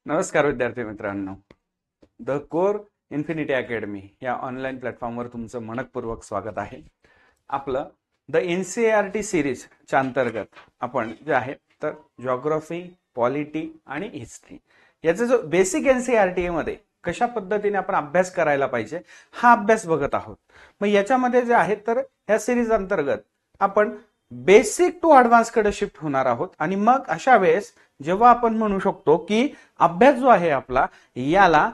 नमस्कार विद्यार्थी मित्रांनो. द कोर इन्फिनिटी अकॅडमी या ऑनलाईन प्लॅटफॉर्मवर तुमचं मनपूर्वक स्वागत आहे. आपलं द NCERT सिरीजच्या अंतर्गत आपण जे आहे तर जॉग्राफी, पॉलिटी आणि हिस्ट्री याचा जो बेसिक NCERT मध्ये कशा पद्धतीने आपण अभ्यास करायला पाहिजे हा अभ्यास बघत आहोत. मग याच्यामध्ये जे आहे तर या सिरीज अंतर्गत आपण बेसिक टू ॲडव्हान्स कडे शिफ्ट होणार आहोत आणि मग अशा वेळेस जेव्हा आपण म्हणू शकतो की अभ्यास जो आहे आपला याला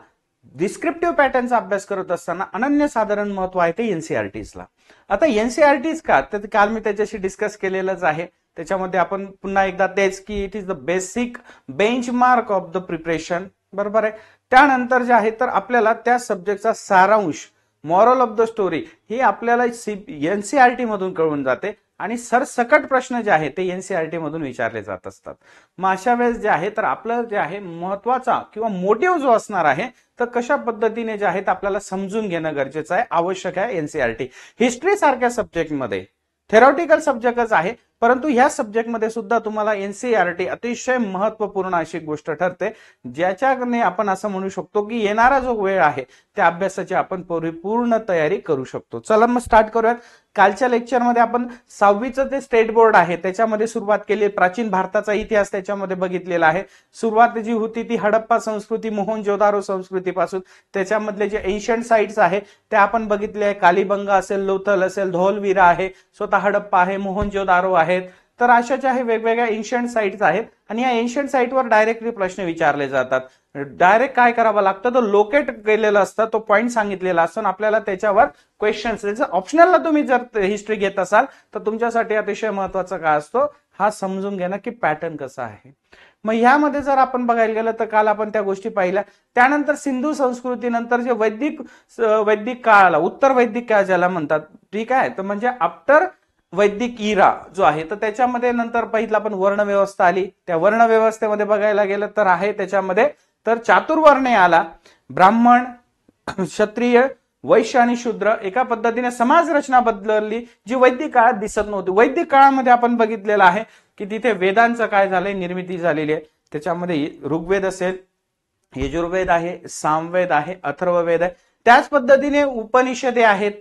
डिस्क्रिप्टिव्ह पॅटर्नचा अभ्यास करत असताना अनन्यसाधारण महत्व आहे ते NCERTला. आता NCERT का तर काल मी त्याच्याशी डिस्कस केलेलंच आहे. त्याच्यामध्ये आपण पुन्हा एकदा तेच की it is the basic benchmark of the preparation, बरोबर आहे. त्यानंतर जे आहे तर आपल्याला त्या सब्जेक्टचा सारांश, मॉरल ऑफ द स्टोरी ही आपल्याला NCERT मधून कळून जाते आणि सरसकट प्रश्न जे आहे ते NCERT मधून विचारले जात असतात. मग अशा वेळेस जे आहे तर आपलं जे आहे महत्वाचा किंवा मोटिव्ह जो असणार आहे तर कशा पद्धतीने जे आहे आपल्याला समजून घेणं गरजेचं आहे, आवश्यक आहे NCERT. हिस्ट्री सारख्या सब्जेक्टमध्ये थेरॉटिकल सब्जेक्टच आहे, परंतु ह्या सब्जेक्टमध्ये सुद्धा तुम्हाला NCERT अतिशय महत्वपूर्ण अशी गोष्ट ठरते, ज्याच्याने आपण असं म्हणू शकतो की येणारा जो वेळ आहे त्या अभ्यासाची आपण परिपूर्ण तयारी करू शकतो. चला मग स्टार्ट करूयात. कालच्या लेक्चरमध्ये आपण 6वीचं ते स्टेट बोर्ड आहे त्याच्यामध्ये सुरुवात केली. प्राचीन भारताचा इतिहास त्याच्यामध्ये बघितलेला आहे. सुरुवात जी होती ती हडप्पा संस्कृती, मोहनजोदारो संस्कृतीपासून. त्याच्यामधले जे एन्शंट साइट्स आहे त्या आपण बघितले आहे. कालीबंगा असेल, लोथल असेल, धौलवीरा आहे, स्वतः हडप्पा आहे, मोहनजोदारो आहेत. तर अशा ज्या आहे वेगवेगळ्या एन्शंट साइट्स आहेत आणि या एन्शंट साइटवर डायरेक्टली प्रश्न विचारले जातात. डायरेक्ट काय करावं लागतं तर लोकेट केलेलं असतं, तो पॉइंट सांगितलेला असतो, आपल्याला त्याच्यावर क्वेश्चन्स. ऑप्शनलला तुम्ही जर हिस्ट्री घेत असाल तर तुमच्यासाठी अतिशय महत्वाचा काय असतो हा समजून घेणं की पॅटर्न कसा आहे. मग ह्यामध्ये जर आपण बघायला गेलं तर काल आपण त्या गोष्टी पाहिल्या. त्यानंतर सिंधू संस्कृतीनंतर जे वैदिक काळाला उत्तर वैदिक काळ ज्याला म्हणतात, ठीक आहे, तर म्हणजे आफ्टर वैदिक इरा जो आहे तर त्याच्यामध्ये नंतर पहिला आपण वर्ण व्यवस्था आली. त्या वर्ण व्यवस्थेमध्ये बघायला गेलं तर आहे त्याच्यामध्ये तर चातुर्वर्ण्य आला. ब्राह्मण, क्षत्रिय, वैश्य आणि शूद्र एका पद्धतीने समाज रचना बदलली जी वैदिक काळात दिसत नव्हती. वैदिक काळामध्ये आपण बघितलेलं आहे की तिथे वेदांचं काय झालंय, निर्मिती झालेली आहे. त्याच्यामध्ये ऋग्वेद असेल, यजुर्वेद आहे, सामवेद आहे, अथर्ववेद आहे. त्याच पद्धतीने उपनिषदे आहेत,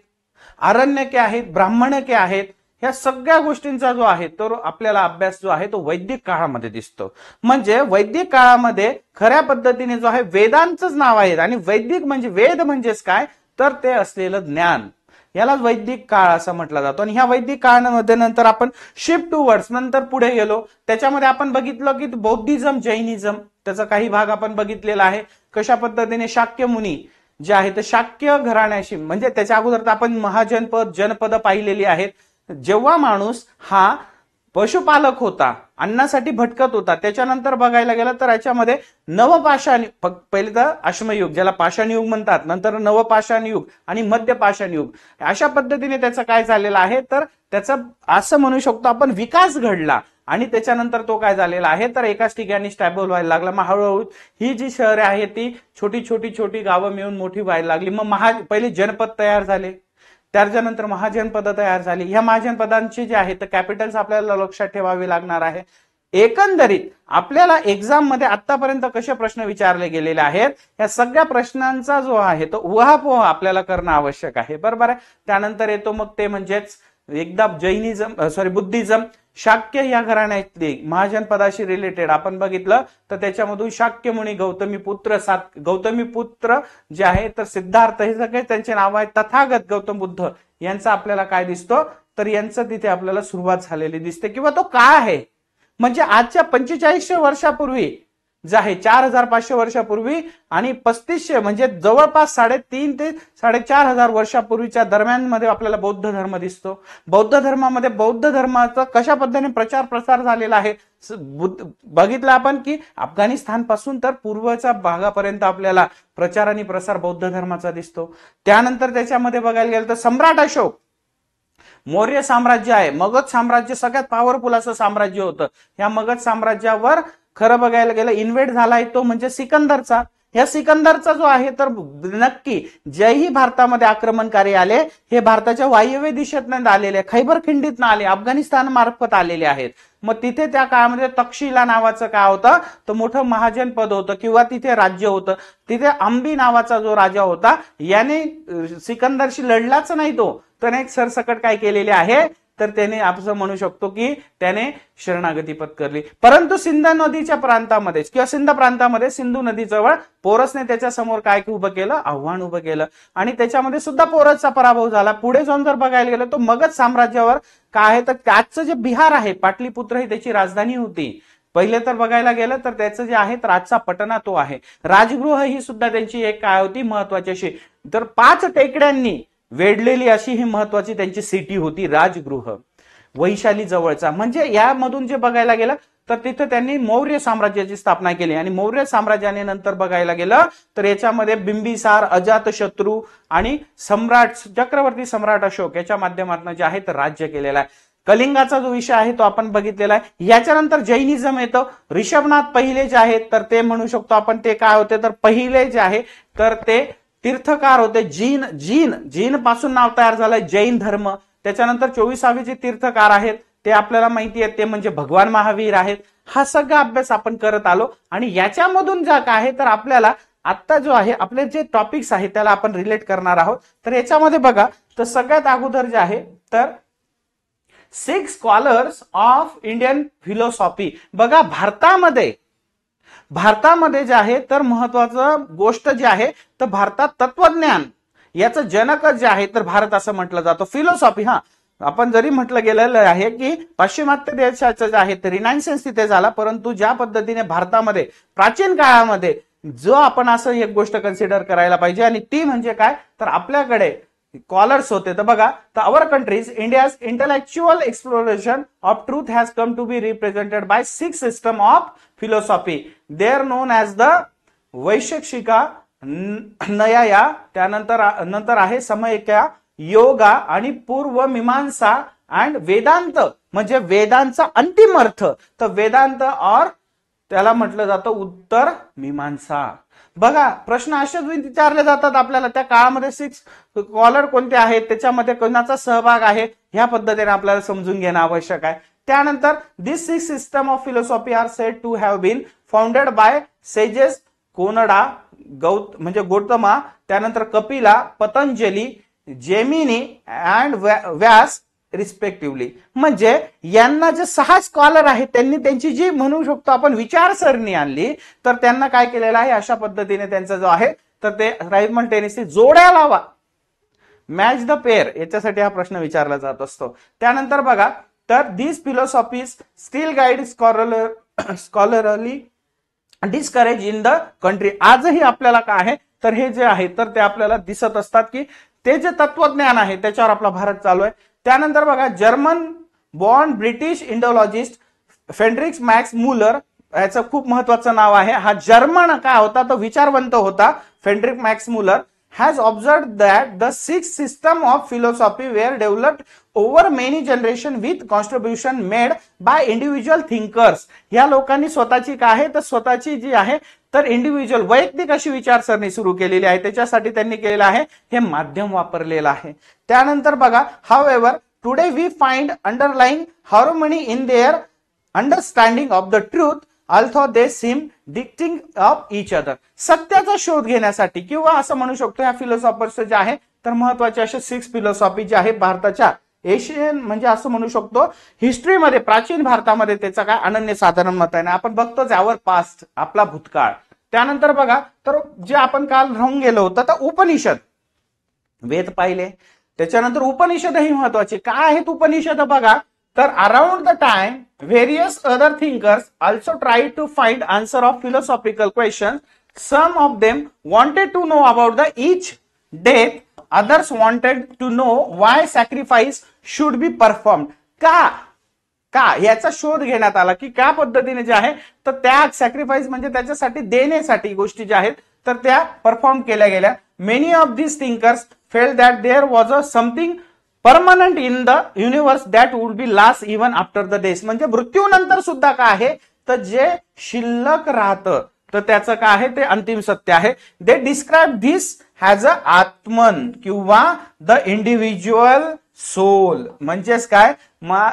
आरण्यके आहेत, ब्राह्मणके आहेत. ह्या सगळ्या गोष्टींचा जो आहे तो आपल्याला अभ्यास जो आहे तो वैदिक काळामध्ये दिसतो. म्हणजे वैदिक काळामध्ये खऱ्या पद्धतीने जो आहे वेदांचंच नाव आहे आणि वैदिक म्हणजे वेद म्हणजेच काय तर ते असलेलं ज्ञान, याला वैदिक काळ असं म्हटलं जातो. आणि ह्या वैदिक काळामध्ये नंतर आपण शिफ्ट टू वर्ड्स नंतर पुढे गेलो. त्याच्यामध्ये आपण बघितलं की बौद्धिझम, जैनिझम त्याचा काही भाग आपण बघितलेला आहे. कशा पद्धतीने शाक्य मुनी जे आहे ते शाक्य घराण्याशी, म्हणजे त्याच्या अगोदर तर आपण महाजनपद, जनपद पाहिलेली आहेत. जेव्हा माणूस हा पशुपालक होता, अन्नासाठी भटकत होता, त्याच्यानंतर बघायला गेलं तर याच्यामध्ये नवपाषाण, पहिले तर अश्मयुग ज्याला पाषाण युग म्हणतात, नंतर नवपाषाण युग आणि मध्यपाषाण युग, अशा पद्धतीने त्याचं काय झालेलं आहे तर त्याचा असं म्हणू शकतो आपण विकास घडला. आणि त्याच्यानंतर तो काय झालेला आहे तर एकाच ठिकाणी स्टॅबल व्हायला लागला. मग हळूहळू ही जी शहरे आहेत ती छोटी छोटी छोटी गावं मिळून मोठी व्हायला लागली. मग पहिले जनपद तयार झाले, त्याच्यानंतर महाजनपद तयार झाली. ह्या महाजनपदांची जे आहे तर कॅपिटल्स आपल्याला लक्षात ठेवावे लागणार आहे. एकंदरीत आपल्याला एक्झाम मध्ये आतापर्यंत कसे प्रश्न विचारले गेलेले आहेत या सगळ्या प्रश्नांचा जो आहे तो उहापोह आपल्याला करणं आवश्यक आहे, बरोबर आहे. त्यानंतर येतो मग ते म्हणजेच एकदा बुद्धिझम. शाक्य या घराण्यातले महाजनपदाशी रिलेटेड आपण बघितलं तर त्याच्यामधून शाक्य मुनी, गौतमी पुत्र जे आहे तर सिद्धार्थ, हे सगळे त्यांचे नाव आहेत. तथागत गौतम बुद्ध यांचा आपल्याला काय दिसतो तर यांचं तिथे आपल्याला सुरुवात झालेली दिसते. किंवा तो काय आहे म्हणजे आजच्या 4500 वर्षापूर्वी जे आहे 4500 वर्षापूर्वी आणि 3500 म्हणजे जवळपास 3.5 ते 4.5 वर्षापूर्वीच्या दरम्यान मध्ये आपल्याला बौद्ध धर्म दिसतो. बौद्ध धर्मामध्ये बौद्ध धर्माचा कशा पद्धतीने प्रचार प्रसार झालेला आहे बघितलं आपण की अफगाणिस्तान पासून तर पूर्वच्या भागापर्यंत आपल्याला प्रचार आणि प्रसार बौद्ध धर्माचा दिसतो. त्यानंतर त्याच्यामध्ये बघायला गेलं तर सम्राट अशोक, मौर्य साम्राज्य आहे, मगध साम्राज्य सगळ्यात पॉवरफुल असं साम्राज्य होतं. या मगध साम्राज्यावर खरं बघायला गेलं इन्व्हेड झालाय तो म्हणजे सिकंदरचा. या सिकंदरचा जो आहे तर नक्की जेही भारतामध्ये आक्रमणकारी आले हे भारताच्या वायव्य दिशेतून आलेले, खैबर खिंडीतून आले, अफगाणिस्तान मार्फत आलेले आहेत. मग तिथे त्या काळामध्ये तक्षशिला नावाचं काय होतं तर मोठं महाजन पद होतं किंवा तिथे राज्य होतं. तिथे अंबी नावाचा जो राजा होता याने सिकंदरशी लढलाच नाही, तो त्याने एक सरसकट काय केलेले आहे तर त्याने आपण म्हणू शकतो की त्याने शरणागती पत्करली. परंतु सिंध नदीच्या प्रांतामध्ये किंवा सिंध प्रांतामध्ये सिंधू नदीजवळ पोरसने त्याच्या समोर काय उभं केलं, आव्हान उभं केलं आणि त्याच्यामध्ये सुद्धा पोरसचा पराभव झाला. पुढे जाऊन जर बघायला गेलं तर मगध साम्राज्यावर काय आहे तर आजचं जे बिहार आहे पाटलीपुत्र ही त्याची राजधानी होती. पहिले तर बघायला गेलं तर त्याचं जे आहे तर आजचा पटना तो आहे. राजगृह ही सुद्धा त्यांची एक काय होती महत्वाची अशी, तर 5 टेकड्यांनी वेढलेली अशी ही महत्वाची त्यांची सिटी होती राजगृह, वैशाली जवळचा. म्हणजे यामधून जे बघायला गेलं तर तिथे त्यांनी मौर्य साम्राज्याची स्थापना केली आणि मौर्य साम्राज्याने नंतर बघायला गेलं तर याच्यामध्ये बिंबिसार, अजातशत्रू आणि सम्राट चक्रवर्ती सम्राट अशोक याच्या माध्यमातून जे आहे तर राज्य केलेलं आहे. कलिंगाचा जो विषय आहे तो आपण बघितलेला आहे. याच्यानंतर जैनिझम येतं. ऋषभनाथ पहिले जे आहेत तर ते म्हणू शकतो आपण ते काय होते तर पहिले जे आहे तर ते तीर्थकार होते. जीन पासून नाव तयार झालंय जैन धर्म. त्याच्यानंतर 24वे जे तीर्थकार आहेत ते आपल्याला माहिती आहे ते म्हणजे भगवान महावीर आहेत. हा सगळा अभ्यास आपण करत आलो आणि याच्यामधून ज्या काय आहे तर आपल्याला आता जो आहे आपले जे टॉपिक्स आहेत त्याला आपण रिलेट करणार आहोत. तर याच्यामध्ये बघा तर सगळ्यात अगोदर जे आहे तर 6 स्कॉलर्स ऑफ इंडियन फिलॉसॉफी. बघा भारतामध्ये जे आहे तर महत्वाचं गोष्ट जे आहे तर भारतात तत्वज्ञान याचं जनक जे आहे तर भारत असं म्हटलं जातं. फिलॉसॉफी आपण जरी म्हटलं गेलेलं आहे की पाश्चिमात्य देशाचं जे आहे तर रिनायन्सेन्स तिथे झाला, परंतु ज्या पद्धतीने भारतामध्ये प्राचीन काळामध्ये जो आपण असं एक गोष्ट कन्सिडर करायला पाहिजे आणि ती म्हणजे काय तर आपल्याकडे स्कॉलर्स होते. तर बघा तर our countries India's intellectual exploration of truth has come to be represented by 6 system of philosophy. They are known as the Vaisheshika, Nyaya, त्यानंतर आहे समयिका, योगा आणि पूर्व मीमांसा अँड वेदांत. म्हणजे वेदांचा अंतिम अर्थ तर वेदांत और त्याला म्हटलं जातं उत्तर मीमांसा. बघा प्रश्न असेच विचारले जातात आपल्याला त्या काळामध्ये 6 स्कॉलर कोणते आहेत, त्याच्यामध्ये कोणाचा सहभाग आहे, ह्या पद्धतीने आपल्याला समजून घेणं आवश्यक आहे. त्यानंतर this 6 system of philosophy are said to have been founded by sages Kanada, म्हणजे गौतमा, त्यानंतर कपिला, पतंजली, जेमिनी अँड व्यास रिस्पेक्टिव्हली. म्हणजे यांना जे 6 स्कॉलर आहेत त्यांनी त्यांची जी म्हणू शकतो आपण विचारसरणी आणली तर त्यांना काय केलेलं आहे अशा पद्धतीने त्यांचा जो आहे तर ते सायमल्टेनियसली जोड्या लावा, मॅच द पेअर, याच्यासाठी हा प्रश्न विचारला जात असतो. त्यानंतर बघा तर this philosophies still guide scholarly discourse in the country. आजही आपल्याला काय आहे तर हे जे आहे तर ते आपल्याला दिसत असतात की ते जे तत्वज्ञान आहे त्याच्यावर आपला भारत चालू आहे. त्यानंतर बघा German born British Indologist Friedrich Max Muller, याचं खूप महत्वाचं नाव आहे. हा जर्मन काय होता तो विचारवंत होता. Friedrich Max Muller has observed that the 6 system of philosophy were developed over many generation with contribution made by individual thinkers. या लोकांनी स्वतःची काय आहे तर स्वतःची जी आहे तर इंडिव्हिज्युअल वैयक्तिक अशी विचारसरणी सुरू केलेली आहे. त्याच्यासाठी त्यांनी केलेलं आहे हे माध्यम वापरलेलं आहे. त्यानंतर बघा however today we find underlying harmony in their understanding of the truth although they seem distinct of each other. सत्याचा शोध घेण्यासाठी किंवा असं म्हणू शकतो ह्या फिलॉसॉफर्स जे आहे तर महत्वाचे असे 6 फिलॉसॉफी जे आहे भारताच्या एशियन म्हणजे असं म्हणू शकतो हिस्ट्रीमध्ये प्राचीन भारतामध्ये त्याचा काय अनन्य साधारण मत आहे. आपण बघतो यावर पास्ट आपला भूतकाळ. त्यानंतर बघा तर जे आपण काल राहून गेलो होतं तर उपनिषद वेद पाहिले. त्याच्यानंतर उपनिषद ही महत्वाचे काय आहेत उपनिषद बघा तर around the time various other thinkers also tried to find answer of philosophical questions. Some of them wanted to know about the each death, others wanted to know why sacrifice should be performed. का याचा शोध घेण्यात आला की त्या पद्धतीने जे आहे तर त्या सॅक्रिफाईस म्हणजे त्याच्यासाठी देण्यासाठी गोष्टी ज्या आहेत तर त्या परफॉर्म केल्या गेल्या. Many of these thinkers felt that there was a something permanent in the universe that would be last even after the death. म्हणजे मृत्यूनंतर सुद्धा काय आहे तर जे शिल्लक राहतं तर त्याचं काय आहे ते अंतिम सत्य आहे. दे डिस्क्राईब धिस हॅज अ आत्मन किंवा द इंडिव्हिज्युअल सोल. म्हणजेच काय,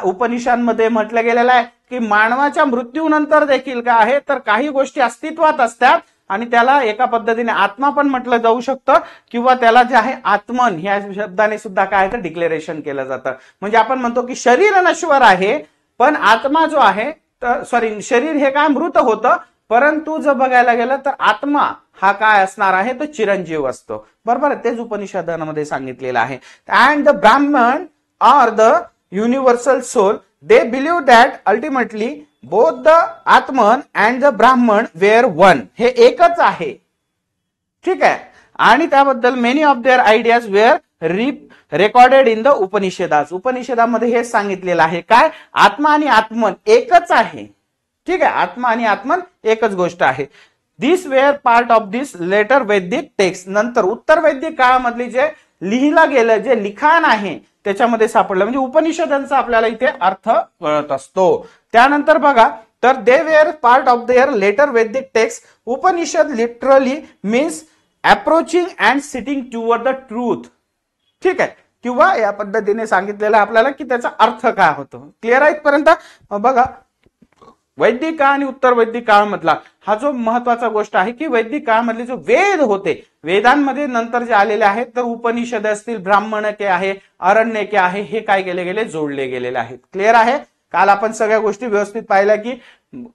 उपनिषदांमध्ये म्हटलं गेलेलं आहे की मानवाच्या मृत्यूनंतर देखील काय आहे तर काही गोष्टी अस्तित्वात असतात आणि त्याला एका पद्धतीने आत्मा पण म्हटलं जाऊ शकतं किंवा त्याला जे आहे आत्मन ह्या शब्दाने सुद्धा काय आहे तर डिक्लेरेशन केलं जातं. म्हणजे आपण म्हणतो की शरीर नश्वर आहे पण आत्मा जो आहे तर शरीर हे काय मृत होतं, परंतु जर बघायला गेलं तर आत्मा हा काय असणार आहे तो चिरंजीव असतो. बरोबर, तेच उपनिषदांमध्ये सांगितलेलं आहे. And the Brahman are the universal soul. They believe that ultimately both the atman and the Brahman were one. हे एकच आहे. ठीक आहे. आणि त्याबद्दल many of their ideas were recorded in the Upanishads. उपनिषदामध्ये हे सांगितलेलं आहे काय, आत्मा आणि आत्मन एकच आहे. ठीक आहे, आत्मा आणि आत्मन एकच गोष्ट आहे. This were part of this later Vedic text. नंतर उत्तर वैदिक काळामधली जे लिहिलं गेलं जे लिखाण आहे त्याच्यामध्ये सापडलं. म्हणजे उपनिषदांचा आपल्याला इथे अर्थ कळत असतो. त्यानंतर बघा तर they were part of their later Vedic text. Upanishad literally means approaching and sitting toward the truth. ठीक आहे, किंवा या पद्धतीने सांगितलेलं आपल्याला की त्याचा अर्थ काय होतो. क्लिअर आहे इथपर्यंत. बघा वैदिक काळ आणि उत्तर वैदिक काळामधला हा जो महत्वाचा गोष्ट आहे की वैदिक काळामधले जो वेद होते, वेदांमध्ये नंतर जे आलेले आहेत तर उपनिषद असतील, ब्राह्मणके आहे, अरण्यके आहे, हे काय केले गेले जोडले गेलेले आहेत. क्लिअर आहे. काल आपण सगळ्या गोष्टी व्यवस्थित पाहिल्या की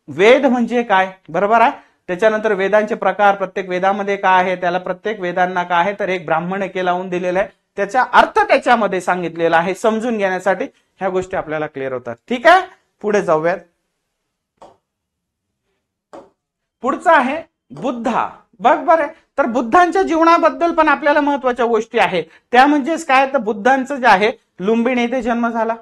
वेद म्हणजे काय, बरोबर आहे. त्याच्यानंतर वेदांचे प्रकार, प्रत्येक वेदामध्ये काय आहे, त्याला प्रत्येक वेदांना काय आहे तर एक ब्राह्मणके लावून दिलेला आहे, त्याचा अर्थ त्याच्यामध्ये सांगितलेला आहे. समजून घेण्यासाठी ह्या गोष्टी आपल्याला क्लिअर होतात. ठीक आहे, पुढे जाऊयात. पुढचा आहे बुद्धा. बरोबर आहे. तर बुद्धांच्या जीवनाबद्दल पण आपल्याला महत्वाच्या गोष्टी आहेत. त्या म्हणजेच काय तर बुद्धांचं जे आहे लुंबिनी येथे जन्म झाला.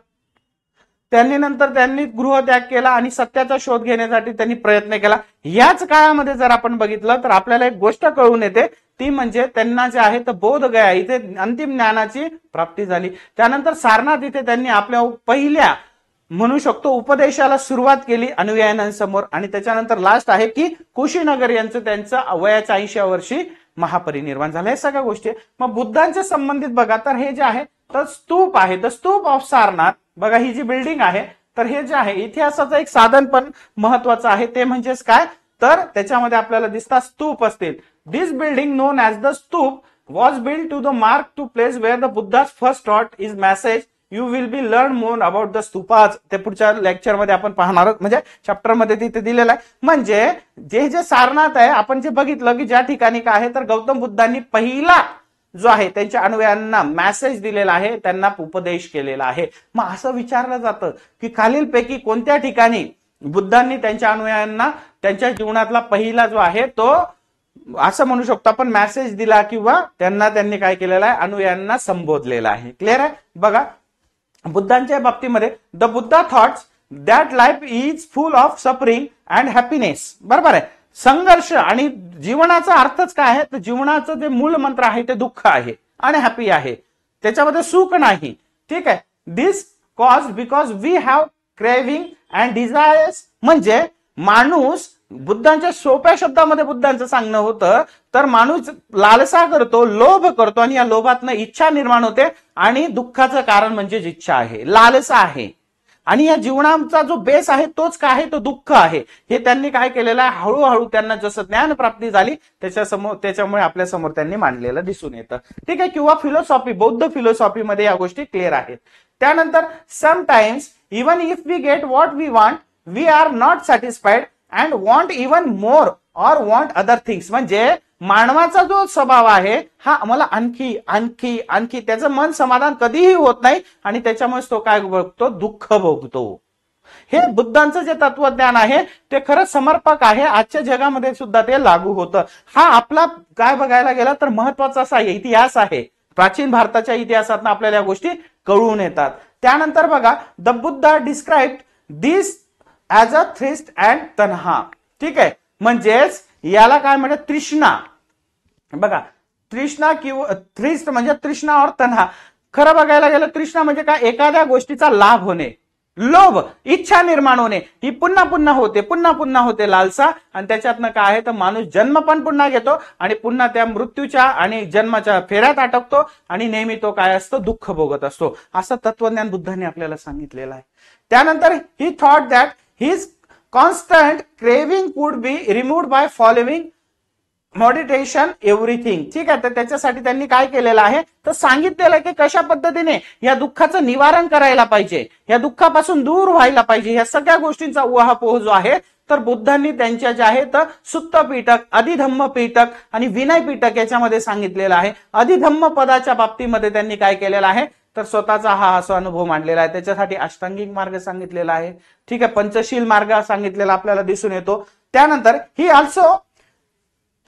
त्यांनी गृहत्याग केला आणि सत्याचा शोध घेण्यासाठी त्यांनी प्रयत्न केला. याच काळामध्ये जर आपण बघितलं तर आपल्याला एक गोष्ट कळून येते, ती म्हणजे त्यांना जे आहे तर बोध गया इथे अंतिम ज्ञानाची प्राप्ती झाली. त्यानंतर सारनाथ इथे त्यांनी आपल्या पहिल्या म्हणू शकतो उपदेशाला सुरुवात केली अनुयायांसमोर. आणि त्याच्यानंतर लास्ट आहे की कुशीनगर यांचं त्यांचं वयाच्या 80व्या वर्षी महापरिनिर्वाण झालं. हे सगळ्या गोष्टी मग बुद्धांच्या संबंधित बघा तर हे जे आहे तर स्तूप आहे, द स्तूप ऑफ सारनाथ. बघा ही जी बिल्डिंग आहे तर हे जे आहे इतिहासाचं एक साधन पण महत्वाचं आहे. ते म्हणजेच काय तर त्याच्यामध्ये आपल्याला दिसतात स्तूप असतील. This building known as the stupa was build to the mark to place where the Buddha's first taught is message. You will be learn more about the stupas. ते पुढच्या लेक्चरमध्ये आपण पाहणार आहोत, म्हणजे चॅप्टरमध्ये तिथे दिलेलं आहे. म्हणजे जे सारनाथ आहे आपण जे बघितलं की ज्या ठिकाणी काय आहे तर गौतम बुद्धांनी पहिला जो आहे त्यांच्या अनुयायांना मेसेज दिलेला आहे, त्यांना उपदेश केलेला आहे. मग असं विचारलं जातं की खालीलपैकी कोणत्या ठिकाणी बुद्धांनी त्यांच्या अनुयायांना त्यांच्या जीवनातला पहिला जो आहे तो असं म्हणू शकतो आपण मेसेज दिला किंवा त्यांनी काय केलेलं आहे अनुयायांना संबोधलेला आहे. क्लिअर आहे. बघा बुद्धांच्या बाबतीमध्ये the Buddha thoughts that life is full of suffering and happiness. बरोबर आहे. संघर्ष आणि जीवनाचा अर्थच काय आहे तर जीवनाचं जे मूळ मंत्र आहे ते दुःख आहे आणि हॅपी आहे, त्याच्यामध्ये सुख नाही. ठीक आहे. This cause because we have craving and desires. म्हणजे माणूस बुद्धांच्या सोप्या शब्दामध्ये बुद्धांचं सांगणं होतं तर माणूस लालसा करतो, लोभ करतो आणि या लोभातनं इच्छा निर्माण होते आणि दुःखाचं कारण म्हणजे इच्छा आहे, लालसा आहे. आणि या जीवनाचा जो बेस आहे तोच काय आहे तो दुःख आहे. हे त्यांनी काय केलेलं आहे हळूहळू त्यांना जसं ज्ञान प्राप्ती झाली त्याच्यामुळे आपल्या समोर त्यांनी मांडलेलं दिसून येतं. ठीक आहे. किंवा फिलॉसॉफी, बौद्ध फिलॉसॉफीमध्ये या गोष्टी क्लिअर आहेत. त्यानंतर sometimes even if we get what we want we are not satisfied and want even more or want other things. म्हणजे मानवाचा जो स्वभाव आहे हा आम्हाला आणखी आणखी आणखी त्याचं मन समाधान कधीही होत नाही आणि त्याच्यामुळे तो काय भोगतो दुःख भोगतो. हे बुद्धांचं जे तत्वज्ञान आहे ते खरंच समर्पक आहे. आजच्या जगामध्ये सुद्धा ते लागू होतं. हा आपला काय बघायला गेला तर महत्वाचा असा इतिहास आहे. प्राचीन भारताच्या इतिहासात आपल्याला या गोष्टी कळून येतात. त्यानंतर बघा the Buddha describe this as a thirst and tanha. ठीक आहे. म्हणजेच याला काय म्हणतात तृष्णा. बघा तृष्णा किंवा थ्रिस्ट म्हणजे तृष्णा और तन्हा. खरं बघायला गेलं तृष्णा म्हणजे काय एखाद्या गोष्टीचा लाभ होणे, लोभ, इच्छा निर्माण होणे, ही पुन्हा पुन्हा होते लालसा, आणि त्याच्यातनं काय आहे तर माणूस जन्म पण पुन्हा घेतो आणि पुन्हा त्या मृत्यूच्या आणि जन्माच्या फेऱ्यात अटकतो आणि नेहमी तो काय असतो, दुःख भोगत असतो. असं तत्वज्ञान बुद्धांनी आपल्याला सांगितलेलं आहे. त्यानंतर ही thought that his constant craving could be removed by following meditation everything. ठीक आहे, तर त्याच्यासाठी त्यांनी काय केलेलं आहे तर सांगितलेलं आहे की कशा पद्धतीने या दुःखाचं निवारण करायला पाहिजे, या दुःखापासून दूर व्हायला पाहिजे. या सगळ्या गोष्टींचा उहापोह जो आहे तर बुद्धांनी त्यांच्या जे आहे तर सुत्त पीठक, अधिधम्म पीठक आणि विनय पीठक याच्यामध्ये सांगितलेलं आहे. अधिधम्म पदाच्या बाबतीमध्ये त्यांनी काय केलेलं आहे तर स्वतःचा हा असा अनुभव मांडलेला आहे. त्याच्यासाठी अष्टांगिक मार्ग सांगितलेला आहे. ठीक आहे, पंचशील मार्ग सांगितलेला आपल्याला दिसून येतो. त्यानंतर he also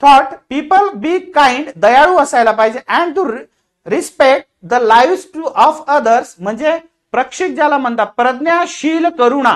thought people be kind, दयाळू असायला पाहिजे, and to respect the lives to of others, म्हणजे प्रक्षित ज्याला म्हणतात प्रज्ञाशील करुणा,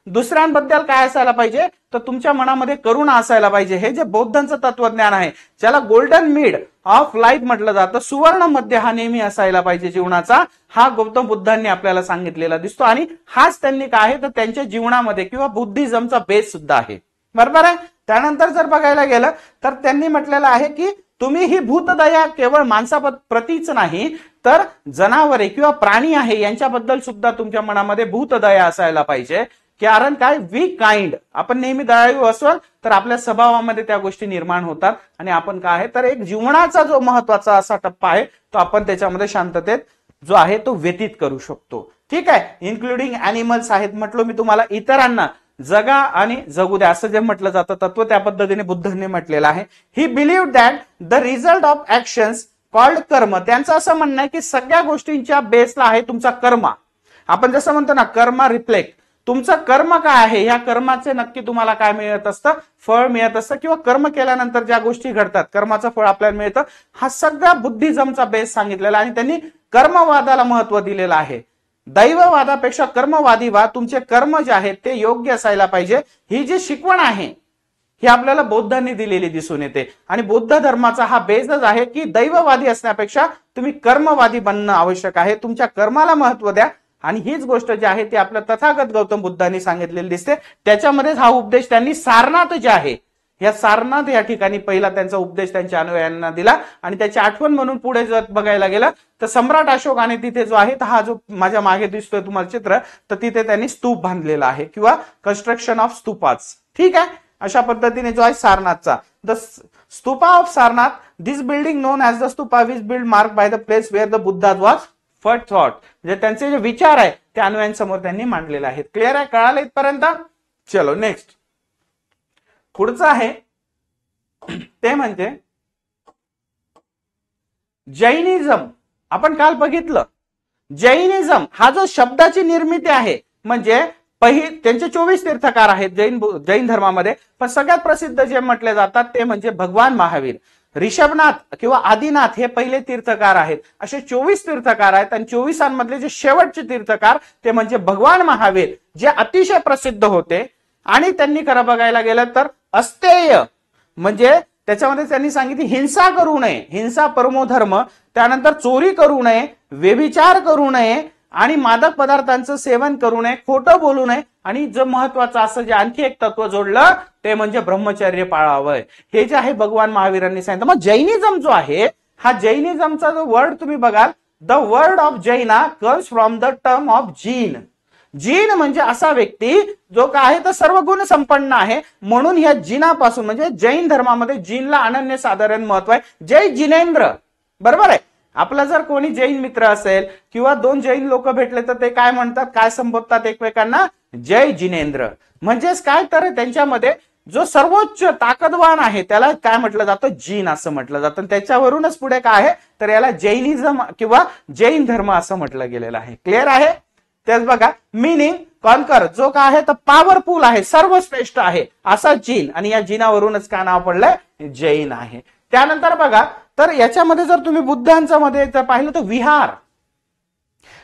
दुसऱ्यांबद्दल काय असायला पाहिजे तर तुमच्या मनामध्ये करुणा असायला पाहिजे. हे जे बौद्धांचं तत्वज्ञान आहे ज्याला गोल्डन मिड ऑफ लाईफ म्हटलं जातं, सुवर्ण मध्य हा नेहमी असायला पाहिजे जीवनाचा, हा गौतम बुद्धांनी आपल्याला सांगितलेला दिसतो. आणि हाच त्यांनी काय आहे तर त्यांच्या जीवनामध्ये किंवा बुद्धिझमचा बेस सुद्धा आहे. बरोबर आहे. त्यानंतर जर बघायला गेलं तर त्यांनी म्हटलेलं आहे की तुम्ही ही भूतदया केवळ माणसाप्रतीच नाही तर जनावरे किंवा प्राणी आहे यांच्याबद्दल सुद्धा तुमच्या मनामध्ये भूतदया असायला पाहिजे. कारण काय, वी काइंड, आपण नेहमी दयाळू असो तर आपल्या स्वभावामध्ये त्या गोष्टी निर्माण होतात आणि आपण काय आहे तर एक जीवनाचा जो महत्वाचा असा टप्पा आहे तो आपण त्याच्यामध्ये शांततेत जो आहे तो व्यतीत करू शकतो. ठीक आहे, इन्क्लुडिंग अॅनिमल्स आहेत. म्हटलं मी तुम्हाला इतरांना जगा आणि जगू द्या असं जे म्हटलं जातं तत्व त्या पद्धतीने बुद्धांनी म्हटलेलं आहे. He believe that the result of actions called karma, त्यांचं असं म्हणणं आहे की सगळ्या गोष्टींच्या बेसला आहे तुमचा कर्म. आपण जसं म्हणतो ना कर्मा रिफ्लेक्ट, तुमचं कर्म काय आहे, ह्या कर्माचे नक्की तुम्हाला काय मिळत असतं, फळ मिळत असतं, किंवा कर्म केल्यानंतर ज्या गोष्टी घडतात कर्माचं फळ आपल्याला मिळतं. हा सगळा बुद्धिझमचा बेस सांगितलेला आणि त्यांनी कर्मवादाला महत्व दिलेलं आहे. दैववादापेक्षा कर्मवादी वाद, तुमचे कर्म जे आहेत ते योग्य असायला पाहिजे. ही जी शिकवण आहे ही आपल्याला बौद्धांनी दिलेली दिसून येते आणि बौद्ध धर्माचा हा बेसच आहे की दैववादी असण्यापेक्षा तुम्ही कर्मवादी बनणं आवश्यक आहे. तुमच्या कर्माला महत्व द्या आणि हीच गोष्ट जी आहे ती आपल्या तथागत गौतम बुद्धांनी सांगितलेली दिसते. त्याच्यामध्येच हा उपदेश त्यांनी सारनाथ जे आहे या सारनाथ या ठिकाणी पहिला त्यांचा उपदेश त्यांच्या अनुयायांना दिला आणि त्याची आठवण म्हणून पुढे जर बघायला गेलं तर सम्राट अशोकाने तिथे जो आहे हा जो माझ्या मागे दिसतोय तुम्हाला चित्र, तर तिथे त्यांनी स्तूप बांधलेला आहे किंवा कन्स्ट्रक्शन ऑफ स्तूपाच. ठीक आहे, अशा पद्धतीने जो आहे सारनाथचा the stupa of Sarnath, this building known as the stupa which build mark by the place where the Buddha was first thought, म्हणजे त्यांचे जे विचार आहे ते अनुयायांसमोर त्यांनी मांडलेले आहेत. क्लिअर आहे, कळालं इथपर्यंत? चलो नेक्स्ट पुढचं आहे ते म्हणजे जैनिझम. आपण काल बघितलं जैनिझम हा जो शब्दाची निर्मिती आहे म्हणजे त्यांचे 24 तीर्थकार आहेत जैन धर्मामध्ये, पण सगळ्यात प्रसिद्ध जे म्हटले जातात ते म्हणजे भगवान महावीर. ऋषभनाथ किंवा आदिनाथ हे पहिले तीर्थकार आहेत. असे 24 तीर्थकार आहेत आणि 24 जे शेवटचे तीर्थकार ते म्हणजे भगवान महावीर, जे अतिशय प्रसिद्ध होते. आणि त्यांनी खरं बघायला गेलं तर अस्तेय म्हणजे त्याच्यामध्ये त्यांनी सांगितले हिंसा करू नये, हिंसा परमो धर्म, त्यानंतर चोरी करू नये, व्यभिचार करू नये आणि मादक पदार्थांचं सेवन करू नये, खोटं बोलू नये, आणि जो महत्वाचं असं जे आणखी एक तत्व जोडलं ते म्हणजे ब्रह्मचर्य पाळावं. हे जे आहे भगवान महावीरांनी सांगितलं. मग जैनिझम जो आहे हा जैनिझमचा जो वर्ड तुम्ही बघाल, द वर्ड ऑफ जैना comes from the term of gene. Gene म्हणजे असा व्यक्ती जो काय आहे तर सर्व गुण संपन्न आहे, म्हणून ह्या जिनापासून म्हणजे जैन धर्मामध्ये जीनला अनन्य साधारण महत्व आहे. जय जिनेंद्र, बरोबर आहे. आपला जर कोणी जैन मित्र असेल किंवा 2 जैन लोक भेटले तर ते काय म्हणतात, काय संबोधतात एकमेकांना, जय जिनेंद्र. म्हणजेच काय तर त्यांच्यामध्ये जो सर्वोच्च ताकदवान आहे त्याला काय म्हटलं जातं, जीन असं म्हटलं जातं. त्याच्यावरूनच पुढे काय आहे तर याला जैनिझम किंवा जैन धर्म असं म्हटलं गेलेलं आहे. क्लिअर आहे? तेच बघा, मीनिंग कॉन्कर, जो काय आहे तर पॉवरफुल आहे, सर्वश्रेष्ठ आहे असा जीन, आणि या जीनावरूनच काय नाव पडलंय, जैन आहे. त्यानंतर बघा तर याच्यामध्ये जर तुम्ही बुद्धांच्या मध्ये जर पाहिलं तर विहार.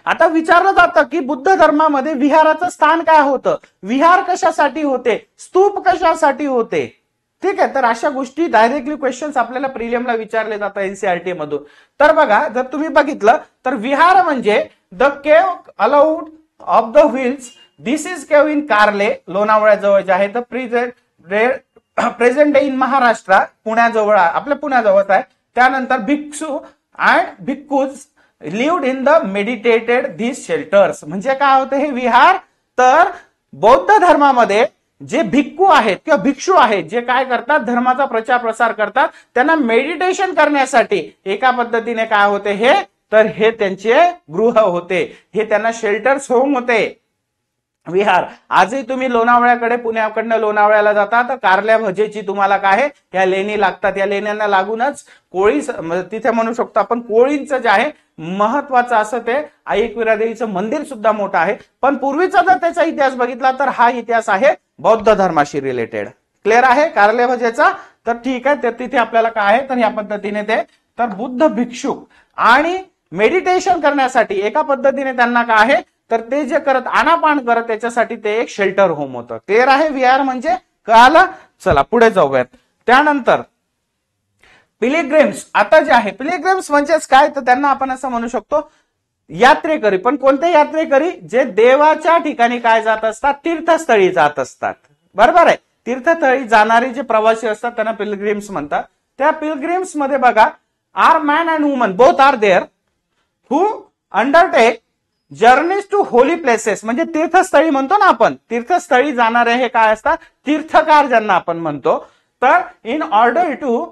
आता विचारलं जातं की बुद्ध धर्मामध्ये विहाराचं स्थान काय होतं, विहार कशासाठी होते, स्तूप कशासाठी होते. ठीक आहे, तर अशा गोष्टी डायरेक्टली क्वेश्चन्स आपल्याला प्रिलियमला विचारले जातात एनसीईआरटी मधून. तर बघा जर तुम्ही बघितलं तर विहार म्हणजे the cave allowed of the wheels this is केव इन कारले, लोणावळ्याजवळ जे आहे. प्रेझेंट डे इन महाराष्ट्र, पुण्याजवळ, आपल्या पुण्याजवळ आहे. त्यानंतर bhikshu and bhikkhus lived in the meditated these shelters. म्हणजे काय होतं हे विहार? तर बौद्ध धर्मामध्ये जे भिक्खू आहेत किंवा भिक्षू आहेत, जे काय करतात, धर्माचा प्रचार प्रसार करतात, त्यांना मेडिटेशन करण्यासाठी एका पद्धतीने काय होते हे, तर हे त्यांचे गृह होते, हे त्यांना शेल्टर्स होम होते, विहार. आजही तुम्ही लोणावळ्याकडे, पुण्याकडनं लोणावळ्याला जाता तर कारल्या भजेची तुम्हाला काय आहे, या लेणी लागतात. या लेण्यांना लागूनच कोळी, तिथे म्हणू शकतो आपण कोळींचं जे आहे महत्वाचं असं ते आई एकविरा देवीचं मंदिर सुद्धा मोठं आहे. पण पूर्वीचा जर त्याचा इतिहास बघितला तर हा इतिहास आहे बौद्ध धर्माशी रिलेटेड. क्लिअर आहे कारले भजेचा? तर ठीक आहे, तर तिथे आपल्याला काय आहे, तर या पद्धतीने ते, तर बुद्ध भिक्षुक आणि मेडिटेशन करण्यासाठी एका पद्धतीने त्यांना काय आहे, तर ते जे करत आनापान करत त्याच्यासाठी ते एक शेल्टर होम होतं. क्लिअर आहे? विहार म्हणजे कळालं? चला पुढे जाऊयात. त्यानंतर पिलिग्रिम्स. आता जे आहे पिलिग्रिम्स म्हणजेच काय, तर त्यांना आपण असं म्हणू शकतो यात्रेकरी. पण कोणते यात्रेकरी? जे देवाच्या ठिकाणी काय जात असतात, तीर्थस्थळी जात असतात. बरोबर आहे? तीर्थस्थळी जाणारे जे प्रवासी असतात त्यांना पिलग्रिम्स म्हणतात. त्या पिलग्रिम्स मध्ये बघा, are man and woman both are there who undertake journeys to holy places. म्हणजे तीर्थस्थळी म्हणतो ना आपण, तीर्थस्थळी जाणारे हे काय असतात, तीर्थकार ज्यांना आपण म्हणतो. तर in order to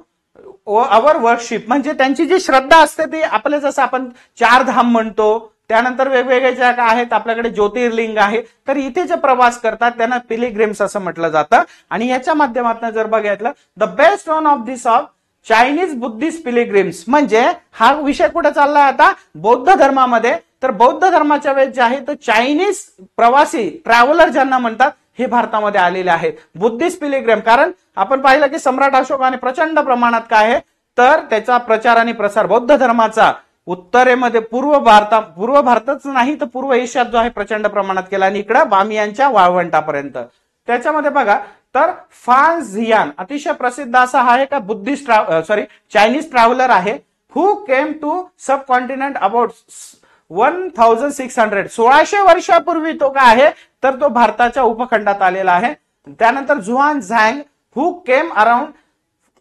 our worship, म्हणजे त्यांची जी श्रद्धा असते ती आपल्या, जसं आपण चार धाम म्हणतो, त्यानंतर वेगवेगळे ज्या आहेत आपल्याकडे ज्योतिर्लिंग आहे, तर इथे जे प्रवास करतात त्यांना पिलिग्रिम्स असं म्हटलं जातं. आणि याच्या माध्यमातून जर बघितलं, the best one of this of Chinese Buddhist pilgrims. म्हणजे हा विषय कुठे चाललाय आता, बौद्ध धर्मामध्ये. तर बौद्ध धर्माच्या वेळेस जे आहे तर चायनीज प्रवासी ट्रॅव्हलर ज्यांना म्हणतात हे भारतामध्ये आलेले आहेत, बुद्धिस्ट पिलिग्रिम. कारण आपण पाहिलं की सम्राट अशोकाने प्रचंड प्रमाणात काय आहे, तर त्याचा प्रचार आणि प्रसार बौद्ध धर्माचा उत्तरेमध्ये पूर्व भारतच नाही तर पूर्व एशियात जो आहे प्रचंड प्रमाणात केला, आणि इकडे बामियांच्या वाळवंटापर्यंत. त्याच्यामध्ये बघा, तर फान झियान अतिशय प्रसिद्ध असा आहे का बुद्धिस्ट चायनीज ट्रॅव्हलर आहे, who came to subcontinent about 1600. 1600 वर्षापूर्वी तो काय आहे, तर तो भारताच्या उपखंडात आलेला आहे. त्यानंतर Xuan Zang who came around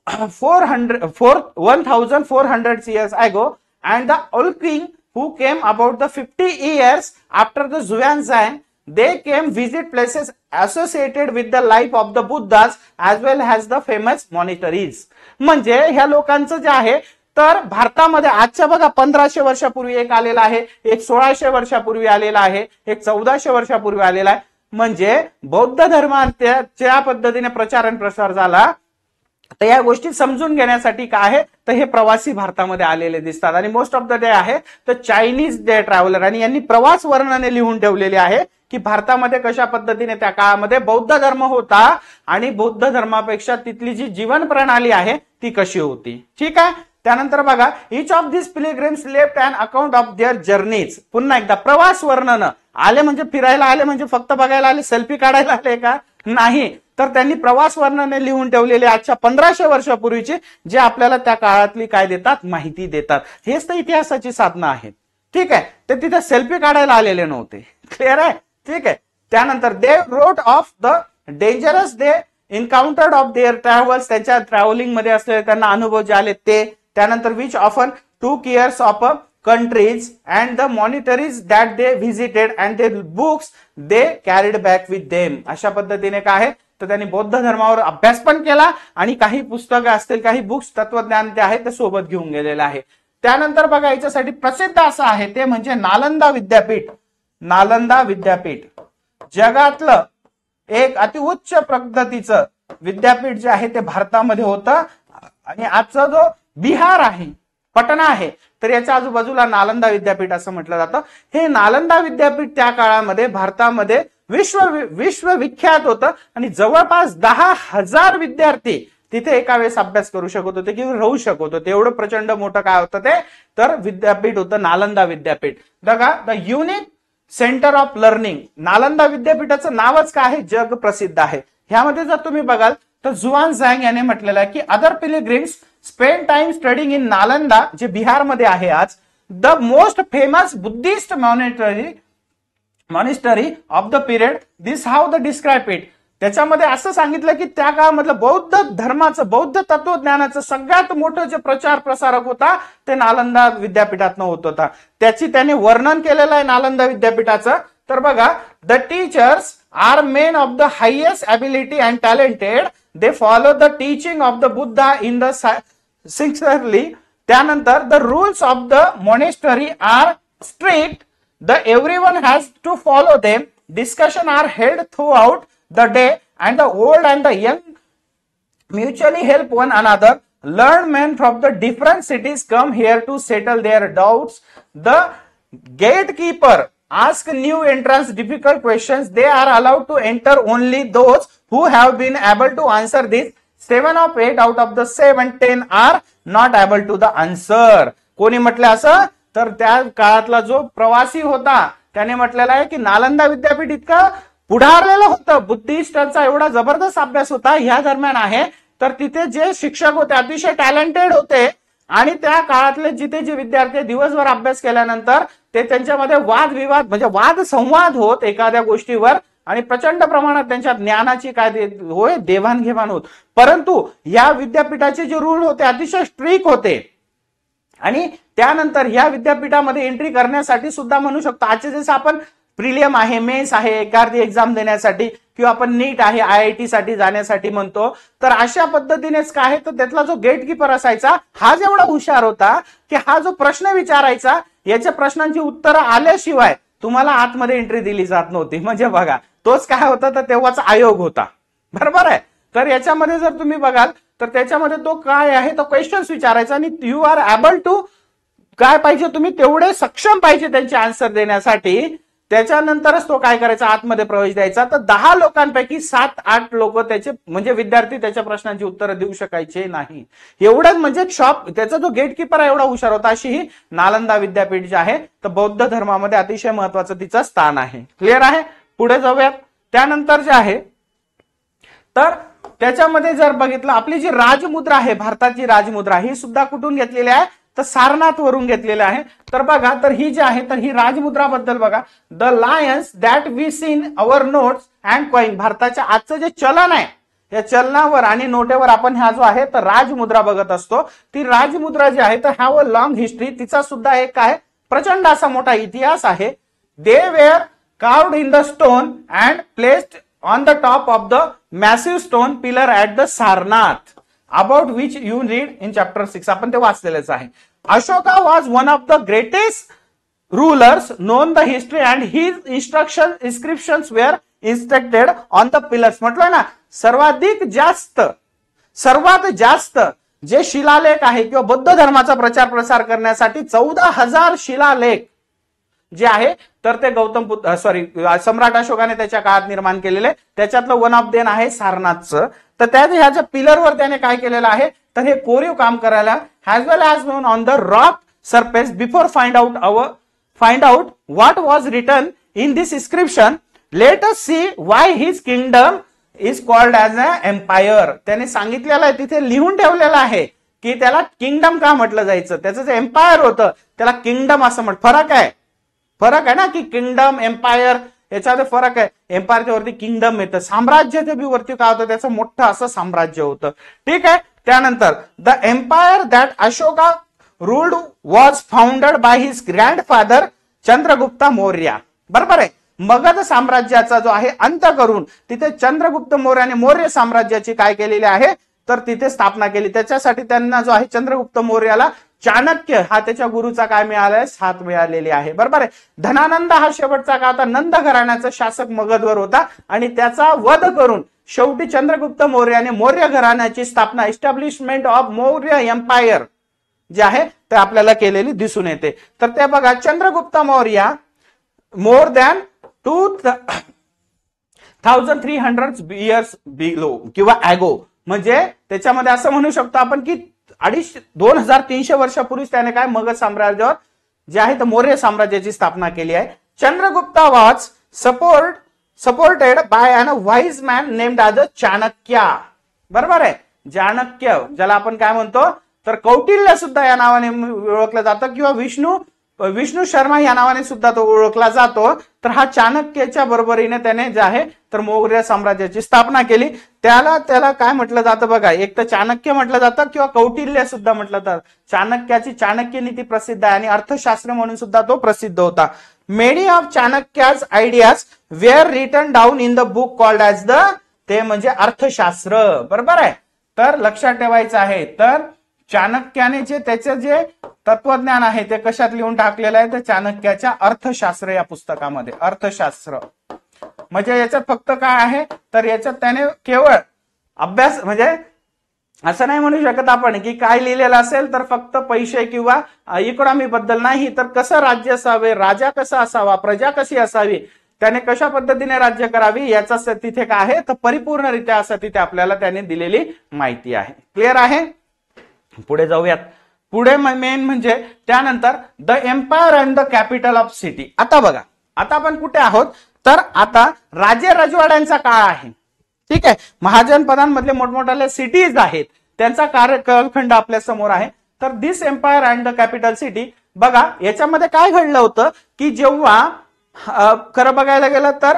1400 years ago, and the Olqing who came about the 50 years after the Xuanzang. They came visit places associated with the life of the Buddhas as well as the famous monasteries. म्हणजे ह्या लोकांचं जे आहे, तर भारतामध्ये आजच्या बघा 1500 वर्षापूर्वी एक आलेला आहे, एक 1600 वर्षापूर्वी आलेला आहे, एक 1400 वर्षापूर्वी आलेला आहे. म्हणजे बौद्ध धर्माच्या ज्या पद्धतीने प्रचार आणि प्रसार झाला, तर या गोष्टी समजून घेण्यासाठी काय आहे, तर हे प्रवासी भारतामध्ये आलेले दिसतात. आणि मोस्ट ऑफ द डे आहे तर चायनीज डे ट्रॅव्हलर, आणि यांनी प्रवास वर्णने लिहून ठेवलेले आहे की भारतामध्ये कशा पद्धतीने त्या काळामध्ये बौद्ध धर्म होता आणि बौद्ध धर्मापेक्षा तिथली जी जीवन प्रणाली आहे ती कशी होती. ठीक आहे. त्यानंतर बघा, each of this pilgrims left an account of their journeys. पुन्हा एकदा प्रवास वर्णन. आले म्हणजे फिरायला आले, म्हणजे फक्त बघायला आले, सेल्फी काढायला आले का? नाही. तर त्यांनी प्रवास वर्णने लिहून ठेवलेले आजच्या 1500 वर्षापूर्वीचे, जे आपल्याला त्या काळातली काय देतात, माहिती देतात. हेच तर इतिहासाची साधनं आहेत. ठीक आहे. ते तिथे सेल्फी काढायला आलेले नव्हते. क्लिअर आहे? ठीक आहे. त्यानंतर they wrote of the dangerous they encountered of their travels. त्यांच्या ट्रॅव्हलिंग मध्ये असलेले त्यांना अनुभव जे आले ते. त्यानंतर which often took years of countries and the monasteries that they visited and the books they carried back with them. अशा पद्धतीने काय आहे, तर त्यांनी बौद्ध धर्मावर अभ्यास पण केला आणि काही पुस्तकं असतील, काही बुक्स तत्वज्ञान ते आहे ते सोबत घेऊन गेलेले आहे. त्यानंतर बघा, याच्यासाठी प्रसिद्ध असं आहे ते म्हणजे नालंदा विद्यापीठ. नालंदा विद्यापीठ जगातलं एक अतिउच्च पद्धतीचं विद्यापीठ जे आहे ते भारतामध्ये होतं. आणि आजचा जो बिहार आहे, पटना आहे, तर याच्या आजूबाजूला नालंदा विद्यापीठ असं म्हटलं जातं. हे नालंदा विद्यापीठ त्या काळामध्ये भारतामध्ये विश्वविख्यात होतं आणि जवळपास 10,000 विद्यार्थी तिथे एका वेळेस अभ्यास करू शकत होते किंवा राहू शकत होते. एवढं प्रचंड मोठं काय होतं ते, तर विद्यापीठ होतं नालंदा विद्यापीठ. बघा, the unique centre of learning. Nalanda विद्यापीठाचं नावच काय आहे, जग प्रसिद्ध आहे. ह्यामध्ये जर तुम्ही बघाल तर झुआन झांग याने म्हटलेलं आहे की other pilgrims spend time studying in Nalanda, जे बिहारमध्ये आहे आज, the most famous Buddhist monetary monastery of the period, this how the describe it. त्याच्यामध्ये असं सांगितलं की त्या काळामधलं बौद्ध धर्माचं, बौद्ध तत्वज्ञानाचं सगळ्यात मोठं जे प्रचार प्रसारक होता ते नालंदा विद्यापीठातनं होत होता. त्याने वर्णन केलेलं आहे नालंदा विद्यापीठाचं. तर बघा, the teachers are men of the highest ability and talented, they follow the teaching of the Buddha in the sincerely. त्यानंतर the rules of the monastery are strict, the everyone has to follow them, discussion are held throughout the day, and the old and the young mutually help one another. Learned men from the different cities come here to settle their doubts. The gatekeeper ask new entrants difficult questions. They are allowed to enter only those who have been able to answer this. 7 of 8 out of the 7, 10 are not able to the answer. कोणी म्हटलं असं? तर त्या काळातला जो प्रवासी होता त्याने म्हटलेला आहे की नालंदा विद्यापीठ इतका पुढारलेलं होतं, बुद्धिस्टांचा एवढा जबरदस्त अभ्यास होता ह्या दरम्यान आहे. तर तिथे जे शिक्षक होते अतिशय टॅलेंटेड होते आणि त्या काळातले जिथे जे विद्यार्थी दिवसभर अभ्यास केल्यानंतर ते त्यांच्यामध्ये वादविवाद म्हणजे वाद संवाद होत एखाद्या गोष्टीवर आणि प्रचंड प्रमाणात त्यांच्या ज्ञानाची काय होय देवाणघेवाण होत. परंतु या विद्यापीठाचे जे रूल होते अतिशय स्ट्रिक्ट होते आणि त्यानंतर या विद्यापीठामध्ये एंट्री करण्यासाठी सुद्धा म्हणू शकतो आजचे जसं आपण प्रिलियम आहे, मेन्स आहे एखादी एक्झाम देण्यासाठी किंवा आपण नीट आहे IIT साठी जाण्यासाठी म्हणतो, तर अशा पद्धतीनेच काय आहे तर त्यातला जो गेटकीपर असायचा हा जेवढा हुशार होता की हा जो प्रश्न विचारायचा याच्या प्रश्नांची उत्तरं आल्याशिवाय तुम्हाला आतमध्ये एंट्री दिली जात नव्हती. म्हणजे बघा तोच काय होता तर तेव्हाचा आयोग होता, बरोबर आहे. तर याच्यामध्ये जर तुम्ही बघाल तर त्याच्यामध्ये तो काय आहे तो क्वेश्चन्स विचारायचा आणि यू आर एबल टू काय पाहिजे तुम्ही तेवढे सक्षम पाहिजे त्यांचे आन्सर देण्यासाठी. त्याच्यानंतरच तो काय करायचा आतमध्ये प्रवेश द्यायचा. तर 10 लोकांपैकी 7-8 लोक त्याचे म्हणजे विद्यार्थी त्याच्या प्रश्नांची उत्तरं देऊ शकायचे नाही. एवढंच म्हणजे त्याचा जो गेटकीपर आहे एवढा हुशार होता. अशी ही नालंदा विद्यापीठ जे आहे तर बौद्ध धर्मामध्ये अतिशय महत्वाचं तिचं स्थान आहे. क्लिअर आहे. पुढे जाऊयात. त्यानंतर जे आहे तर त्याच्यामध्ये जर बघितलं आपली जी राजमुद्रा आहे भारताची राजमुद्रा ही सुद्धा कुठून घेतलेली आहे तर सारनाथ वरून घेतलेलं आहे. तर बघा तर ही जी आहे तर ही राजमुद्रा बद्दल बघा, the lions that we seen our notes and coin. भारताच्या आजचं जे चलन आहे या चलनावर आणि नोटेवर आपण हा जो आहे तर राजमुद्रा बघत असतो. ती राजमुद्रा जी आहे तर हॅव अ लॉंग हिस्ट्री. तिचा सुद्धा एक काय प्रचंड असा मोठा इतिहास आहे. They were carved in the stone and placed on the top of the massive stone pillar at the Sarnath, about which you read in chapter 6. आपण ते वाचलेलेच आहे. Ashoka was one of the greatest rulers known the history and his inscriptions were inscribed on the pillars. म्हटलं ना सर्वात जास्त जे शिलालेख आहे किंवा बौद्ध धर्माचा प्रचार प्रसार करण्यासाठी 14,000 शिलालेख जे आहे तर ते सम्राट अशोकाने त्याच्या काळात निर्माण केलेले. त्याच्यातलं वन ऑफ देन आहे सारनाथचं. तर त्या ह्याच्या पिलरवर त्याने काय केलेलं आहे तर हे कोरीव काम करायला has well as known on the rock surface before find out what was written in this inscription. Let us see why his kingdom is called as a empire. त्याने सांगितलेलं आहे तिथे लिहून ठेवलेलं आहे की त्याला किंगडम का म्हटलं जायचं. त्याचं जे एम्पायर होतं त्याला किंगडम असं फरक आहे ना की किंगडम एम्पायर याच्यामध्ये फरक आहे. एम्पायरच्या वरती किंगडम येतं, साम्राज्याच्या बी वरती काय होतं त्याचं मोठं असं साम्राज्य होतं. ठीक आहे. त्यानंतर the empire that Ashoka ruled was founded by his grandfather Chandragupta Maurya. बरोबर आहे. मगध साम्राज्याचा जो आहे अंत करून तिथे चंद्रगुप्त मौर्याने मौर्य साम्राज्याची काय केलेली आहे तर तिथे स्थापना केली. त्याच्यासाठी त्यांना जो आहे चंद्रगुप्त मौर्याला चाणक्य हा त्याच्या गुरुचा काय मिळालाय साथ मिळालेली आहे. बरोबर आहे. धनानंद हा शेवटचा का होता नंद घराण्याचा शासक मगधवर होता आणि त्याचा वध करून शेवटी चंद्रगुप्त मौर्याने मौर्य घराण्याची स्थापना एस्टॅब्लिशमेंट ऑफ मौर्य एम्पायर जे आहे ते आपल्याला केलेली दिसून येते. तर ते बघा Chandragupta Maurya more than 2300 years below किंवा ॲगो म्हणजे त्याच्यामध्ये असं म्हणू शकतो आपण की 2300 वर्षापूर्वी त्याने काय मगध साम्राज्यावर जे आहे तर मौर्य साम्राज्याची स्थापना केली आहे. Chandragupta was supported by an wise man named as a Chanakya. बरोबर आहे. चाणक्य ज्याला आपण काय म्हणतो तर कौटिल्य सुद्धा या नावाने ओळखलं जातं किंवा विष्णू विष्णू शर्मा या नावाने सुद्धा तो ओळखला जातो. तर हा चाणक्याच्या बरोबरीने त्याने जे आहे तर मौर्य साम्राज्याची स्थापना केली. त्याला काय म्हटलं जातं बघा, एक तर चाणक्य म्हटलं जातं किंवा कौटिल्य सुद्धा म्हटलं जातं. चाणक्याची चाणक्य नीती प्रसिद्ध आहे आणि अर्थशास्त्र म्हणून सुद्धा तो प्रसिद्ध होता. Many of Chanakya's ideas were written down in the book called as the, ते म्हणजे अर्थशास्त्र. बरोबर आहे. तर लक्षात ठेवायचं आहे, तर चाणक्याने जे त्याचे जे तत्वज्ञान आहे ते कशात लिहून टाकलेलं आहे, तर चाणक्याच्या अर्थशास्त्र या पुस्तकामध्ये. अर्थशास्त्र म्हणजे याच्यात फक्त काय आहे, तर याच्यात त्याने केवळ अभ्यास, म्हणजे असं नाही म्हणू शकत आपण की काय लिहिलेलं असेल तर फक्त पैसे किंवा इकॉनॉमी बद्दल नाही, तर कसं राज्य असावे, राजा कसा असावा, प्रजा कशी असावी, त्याने कशा पद्धतीने राज्य करावी याचा तिथे काय आहे, तर परिपूर्णरित्या असं तिथे आपल्याला त्याने दिलेली माहिती आहे. क्लिअर आहे. पुढे जाऊयात. पुढे मेन म्हणजे त्यानंतर the empire and the capital of city. आता बघा, आता आपण कुठे आहोत, तर आता राजे रजवाड्यांचा काळ आहे. ठीक आहे. महाजनपदांमधले मोठमोठाले सिटीज आहेत, त्यांचा कालखंड आपल्या समोर आहे. तर this empire and the capital city, बघा याच्यामध्ये काय घडलं होतं की जेव्हा खरं बघायला गेलं तर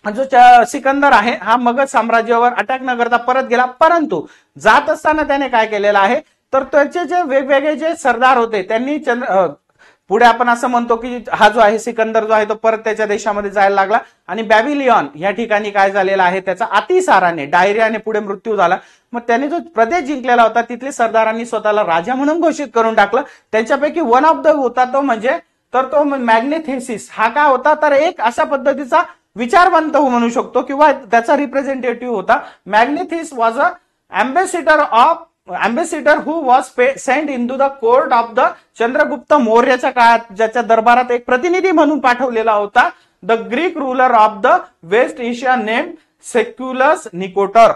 जो सिकंदर आहे हा मगध साम्राज्यावर अटॅक न करता परत गेला. परंतु जात असताना त्याने काय केलेलं आहे, तर त्याचे जे वेगवेगळे जे सरदार होते त्यांनी पुढे आपण असं म्हणतो की हा जो आहे सिकंदर जो आहे तो परत त्याच्या देशामध्ये जायला लागला आणि बॅबिलियन या ठिकाणी काय झालेला आहे, त्याचा अतिसाराने डायरियाने पुढे मृत्यू झाला. मग त्याने जो प्रदेश जिंकलेला होता तिथले सरदारांनी स्वतःला राजा म्हणून घोषित करून टाकलं. त्यांच्यापैकी वन ऑफ द होता तो म्हणजे तर तो मॅग्नेथेसिस. हा काय होता, तर एक अशा पद्धतीचा विचारवंत म्हणू शकतो किंवा त्याचा रिप्रेझेंटेटिव्ह होता. Megasthenes was a ambassador who was sent into the court of the Chandragupta मौर्याच्या काळात ज्याच्या दरबारात एक प्रतिनिधी म्हणून पाठवलेला होता. The Greek ruler of the West Asia name Seleucus Nicator.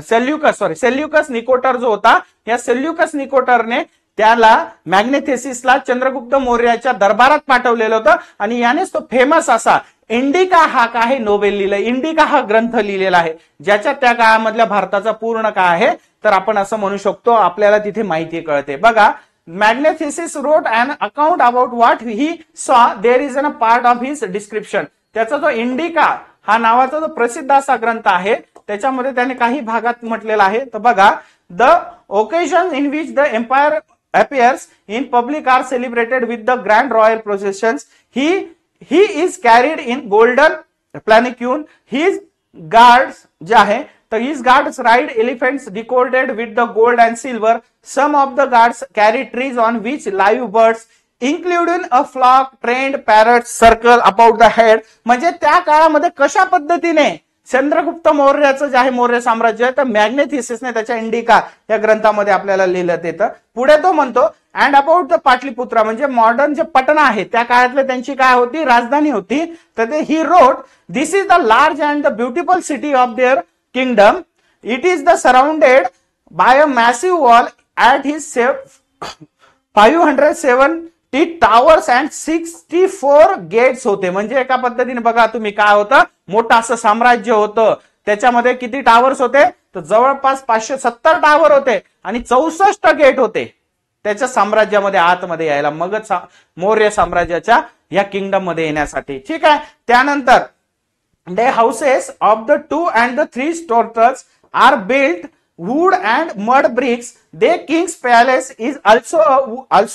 Seleucus Nicator जो होता, या सेल्युकस निकोटरने त्याला मॅग्नेथेसिसला चंद्रगुप्त मौर्याच्या दरबारात पाठवलेलं होतं आणि यानेच तो फेमस असा इंडिका हा काय नोबेल लिहिलं. इंडिका हा ग्रंथ लिहिलेला आहे ज्याच्यात त्या काळामधल्या भारताचा पूर्ण काय आहे तर आपण असं म्हणू शकतो आपल्याला तिथे माहिती कळते. बघा, Megasthenes wrote an account about what he saw there is an a part of his description. त्याचा जो इंडिका हा नावाचा जो प्रसिद्ध असा ग्रंथ आहे त्याच्यामध्ये त्याने काही भागात म्हटलेला आहे. तर बघा, the occasion in which the empire appears in public are celebrated with the grand royal processions. He is carried in golden palanquin. His guards जे आहे तर his guards ride elephants decorated with the gold and silver. Some of the guards carry trees on which live birds including a flock trained parrots circle about the head. म्हणजे त्या काळामध्ये कशा पद्धतीने चंद्रगुप्त मौर्याचं जे आहे मौर्य साम्राज्य आहे तर मॅग्नेथिसिसने त्याच्या इंडिका या ग्रंथामध्ये आपल्याला लिहिलं येतं. पुढे तो म्हणतो अँड अबाउट द पाटलीपुत्रा, म्हणजे मॉडर्न जे पटना आहे त्या काळातले त्यांची काय होती, राजधानी होती. तर ते he wrote this is the large and the beautiful city of their kingdom. It is the surrounded by a massive wall at his 570 towers and 64 gates होते. म्हणजे एका पद्धतीने बघा तुम्ही काय होतं, मोठं असं साम्राज्य होतं. त्याच्यामध्ये किती टावर्स होते, तर जवळपास 570 टावर होते आणि 64 गेट होते त्याच्या साम्राज्यामध्ये आतमध्ये यायला, मगध मौर्य साम्राज्याच्या या किंगडम मध्ये येण्यासाठी. ठीक आहे. त्यानंतर the houses of the 2 and the 3 stories are built wood and mud bricks. The king's palace is also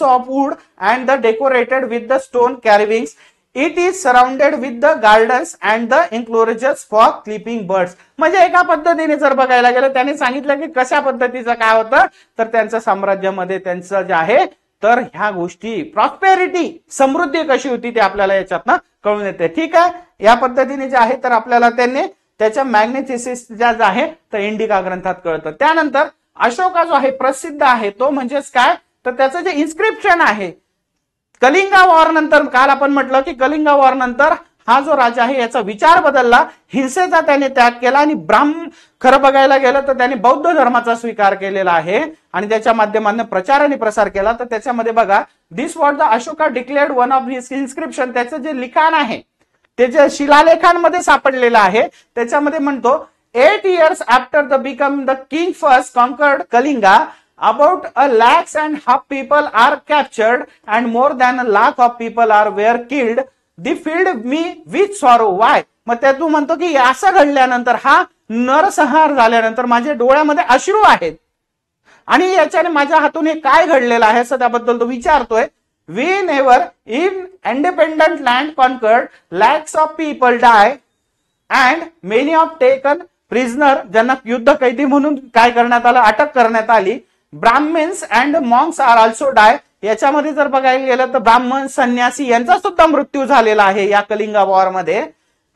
of wood and the decorated with the stone carvings. It is surrounded with the gardens and the enclosures for keeping birds. म्हणजे एका पद्धतीने जर बघायला गेलं त्याने सांगितलं की कशा पद्धतीचं काय होतं तर त्यांच्या साम्राज्यामध्ये त्यांचं जे आहे तर ह्या गोष्टी प्रॉस्पेरिटी समृद्धी कशी होती ते आपल्याला याच्यातनं कळून येते. ठीक आहे. या पद्धतीने जे आहे तर आपल्याला त्यांनी त्याच्या मॅग्नेथिसिस ज्या आहे तर इंडिका ग्रंथात कळतं. त्यानंतर अशोका जो आहे प्रसिद्ध आहे तो म्हणजेच काय तर त्याचं जे इन्स्क्रिप्शन आहे कलिंगा वॉर नंतर, काल आपण म्हटलं की कलिंगा वॉर नंतर हा जो राजा आहे याचा विचार बदलला, हिंसेचा त्याने त्याग केला आणि खरं बघायला गेलं तर त्याने बौद्ध धर्माचा स्वीकार केलेला आहे आणि त्याच्या माध्यमातून प्रचार आणि प्रसार केला. तर त्याच्यामध्ये बघा, this what the Ashoka declared one of his inscription, त्याचं जे लिखाण आहे ते जे शिलालेखांमध्ये सापडलेलं आहे त्याच्यामध्ये म्हणतो 8 years after the become the king first conquered Kalinga about 1,50,000 people are captured and more than 1,00,000 of people were killed. They filled me with sorrow. Why? मग त्या तू म्हणतो की असं घडल्यानंतर, हा नरसंहार झाल्यानंतर माझ्या डोळ्यामध्ये अश्रू आहेत आणि याच्याने माझ्या हातून हे काय घडलेलं आहे असं त्याबद्दल तो विचारतोय. We never in independent land conquered, lakhs of people die and many of taken prisoner, ज्यांना युद्ध कैदी म्हणून काय करण्यात आलं, अटक करण्यात आली. Brahmans and monks are also die. याच्यामध्ये जर बघायला गेलं तर ब्राह्मण, संन्यासी यांचा सुद्धा मृत्यू झालेला आहे या कलिंगा वॉर मध्ये.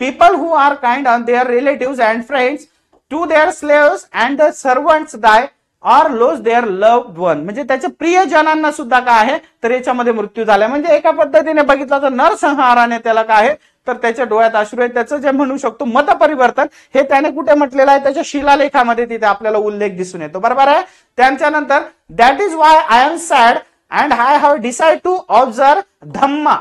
People who are kind on their relatives and friends to their slaves and the servants die or lose their loved one. म्हणजे त्याच्या प्रियजनांना सुद्धा काय आहे तर याच्यामध्ये मृत्यू झाला. म्हणजे एका पद्धतीने बघितलं तर नरसंहाराने त्याला काय आहे तर त्याच्या डोळ्यात अश्रू आहे. त्याचं जे म्हणू शकतो मतपरिवर्तन हे त्याने कुठे म्हटलेलं आहे, त्याच्या शिलालेखामध्ये तिथे आपल्याला उल्लेख दिसून येतो. बरोबर आहे. त्यांच्यानंतर that is why I am sad and I have decide to observe dhamma.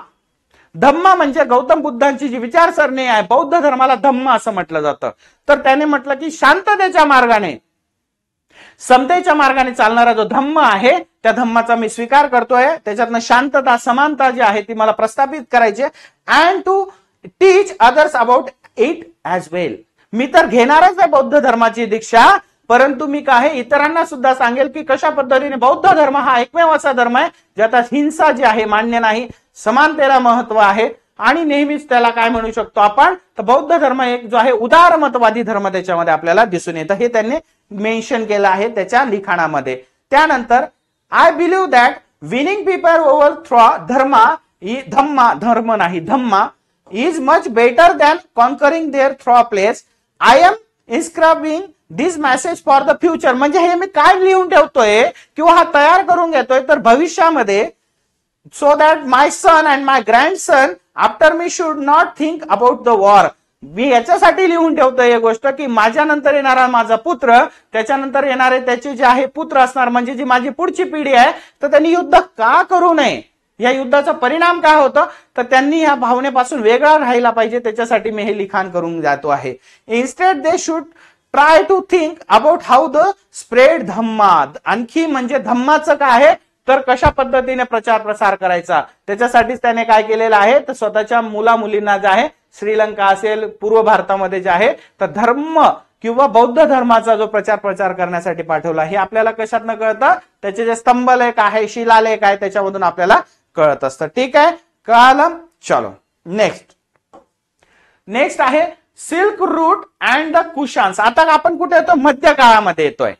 धम्मा म्हणजे गौतम बुद्धांची जी विचारसरणी आहे, बौद्ध धर्माला धम्मा असं म्हटलं जातं. तर त्याने म्हटलं की शांततेच्या मार्गाने, समतेच्या मार्गाने चालणारा जो धम्म आहे त्या धम्माचा मी स्वीकार करतोय. त्याच्यातनं शांतता, समानता जी आहे ती मला प्रस्थापित करायची. And to teach others about it as well. मी तर घेणारच आहे बौद्ध धर्माची दीक्षा, परंतु मी काय इतरांना सुद्धा सांगेल की कशा पद्धतीने बौद्ध धर्म हा एकमेव असा धर्म आहे ज्यात हिंसा जी आहे मान्य नाही, समानतेला महत्व आहे आणि नेहमीच त्याला काय म्हणू शकतो आपण तर बौद्ध धर्म एक जो आहे उदारमतवादी धर्म त्याच्यामध्ये आपल्याला दिसून येतं. हे त्यांनी मेन्शन केलं आहे त्याच्या लिखाणामध्ये. त्यानंतर I believe that winning people over through Dhamma is much better than conquering their through place. I am inscribing this message for the future. म्हणजे हे मी काय लिहून ठेवतोय किंवा हा तयार करून घेतोय तर भविष्यामध्ये, so that my son and my grandson after me should not think about the war. मी याच्यासाठी लिहून ठेवतोय ही गोष्ट की माझ्या नंतर येणारा माझा पुत्र, त्याच्यानंतर येणारे त्याचे जे आहे पुत्र असणार म्हणजे जी माझी पुढची पिढी आहे तर त्यांनी युद्ध का करू नये, या युद्धाचा परिणाम काय होतं तर त्यांनी या भावनेपासून वेगळा राहायला पाहिजे, त्याच्यासाठी मी हे लिखाण करून जातो आहे. Instead they should try to think about how the spread dhamma. आणखी म्हणजे धम्माचं काय आहे तर कशा पद्धतीने प्रचार प्रसार करायचा, त्याच्यासाठीच त्याने काय केलेलं आहे तर स्वतःच्या मुला मुलींना जे आहे श्रीलंका असेल, पूर्व भारतामध्ये जे आहे तर धर्म किंवा बौद्ध धर्माचा जो प्रचार करण्यासाठी पाठवला. हे आपल्याला कशातनं कळतं, त्याचे जे स्तंभलेख आहे, शिलालेख आहे त्याच्यामधून आपल्याला कळत असतं. ठीक आहे, कळालं. चलो नेक्स्ट आहे silk route and the Kushans. आता आपण कुठे येतो, मध्य काळामध्ये येतोय.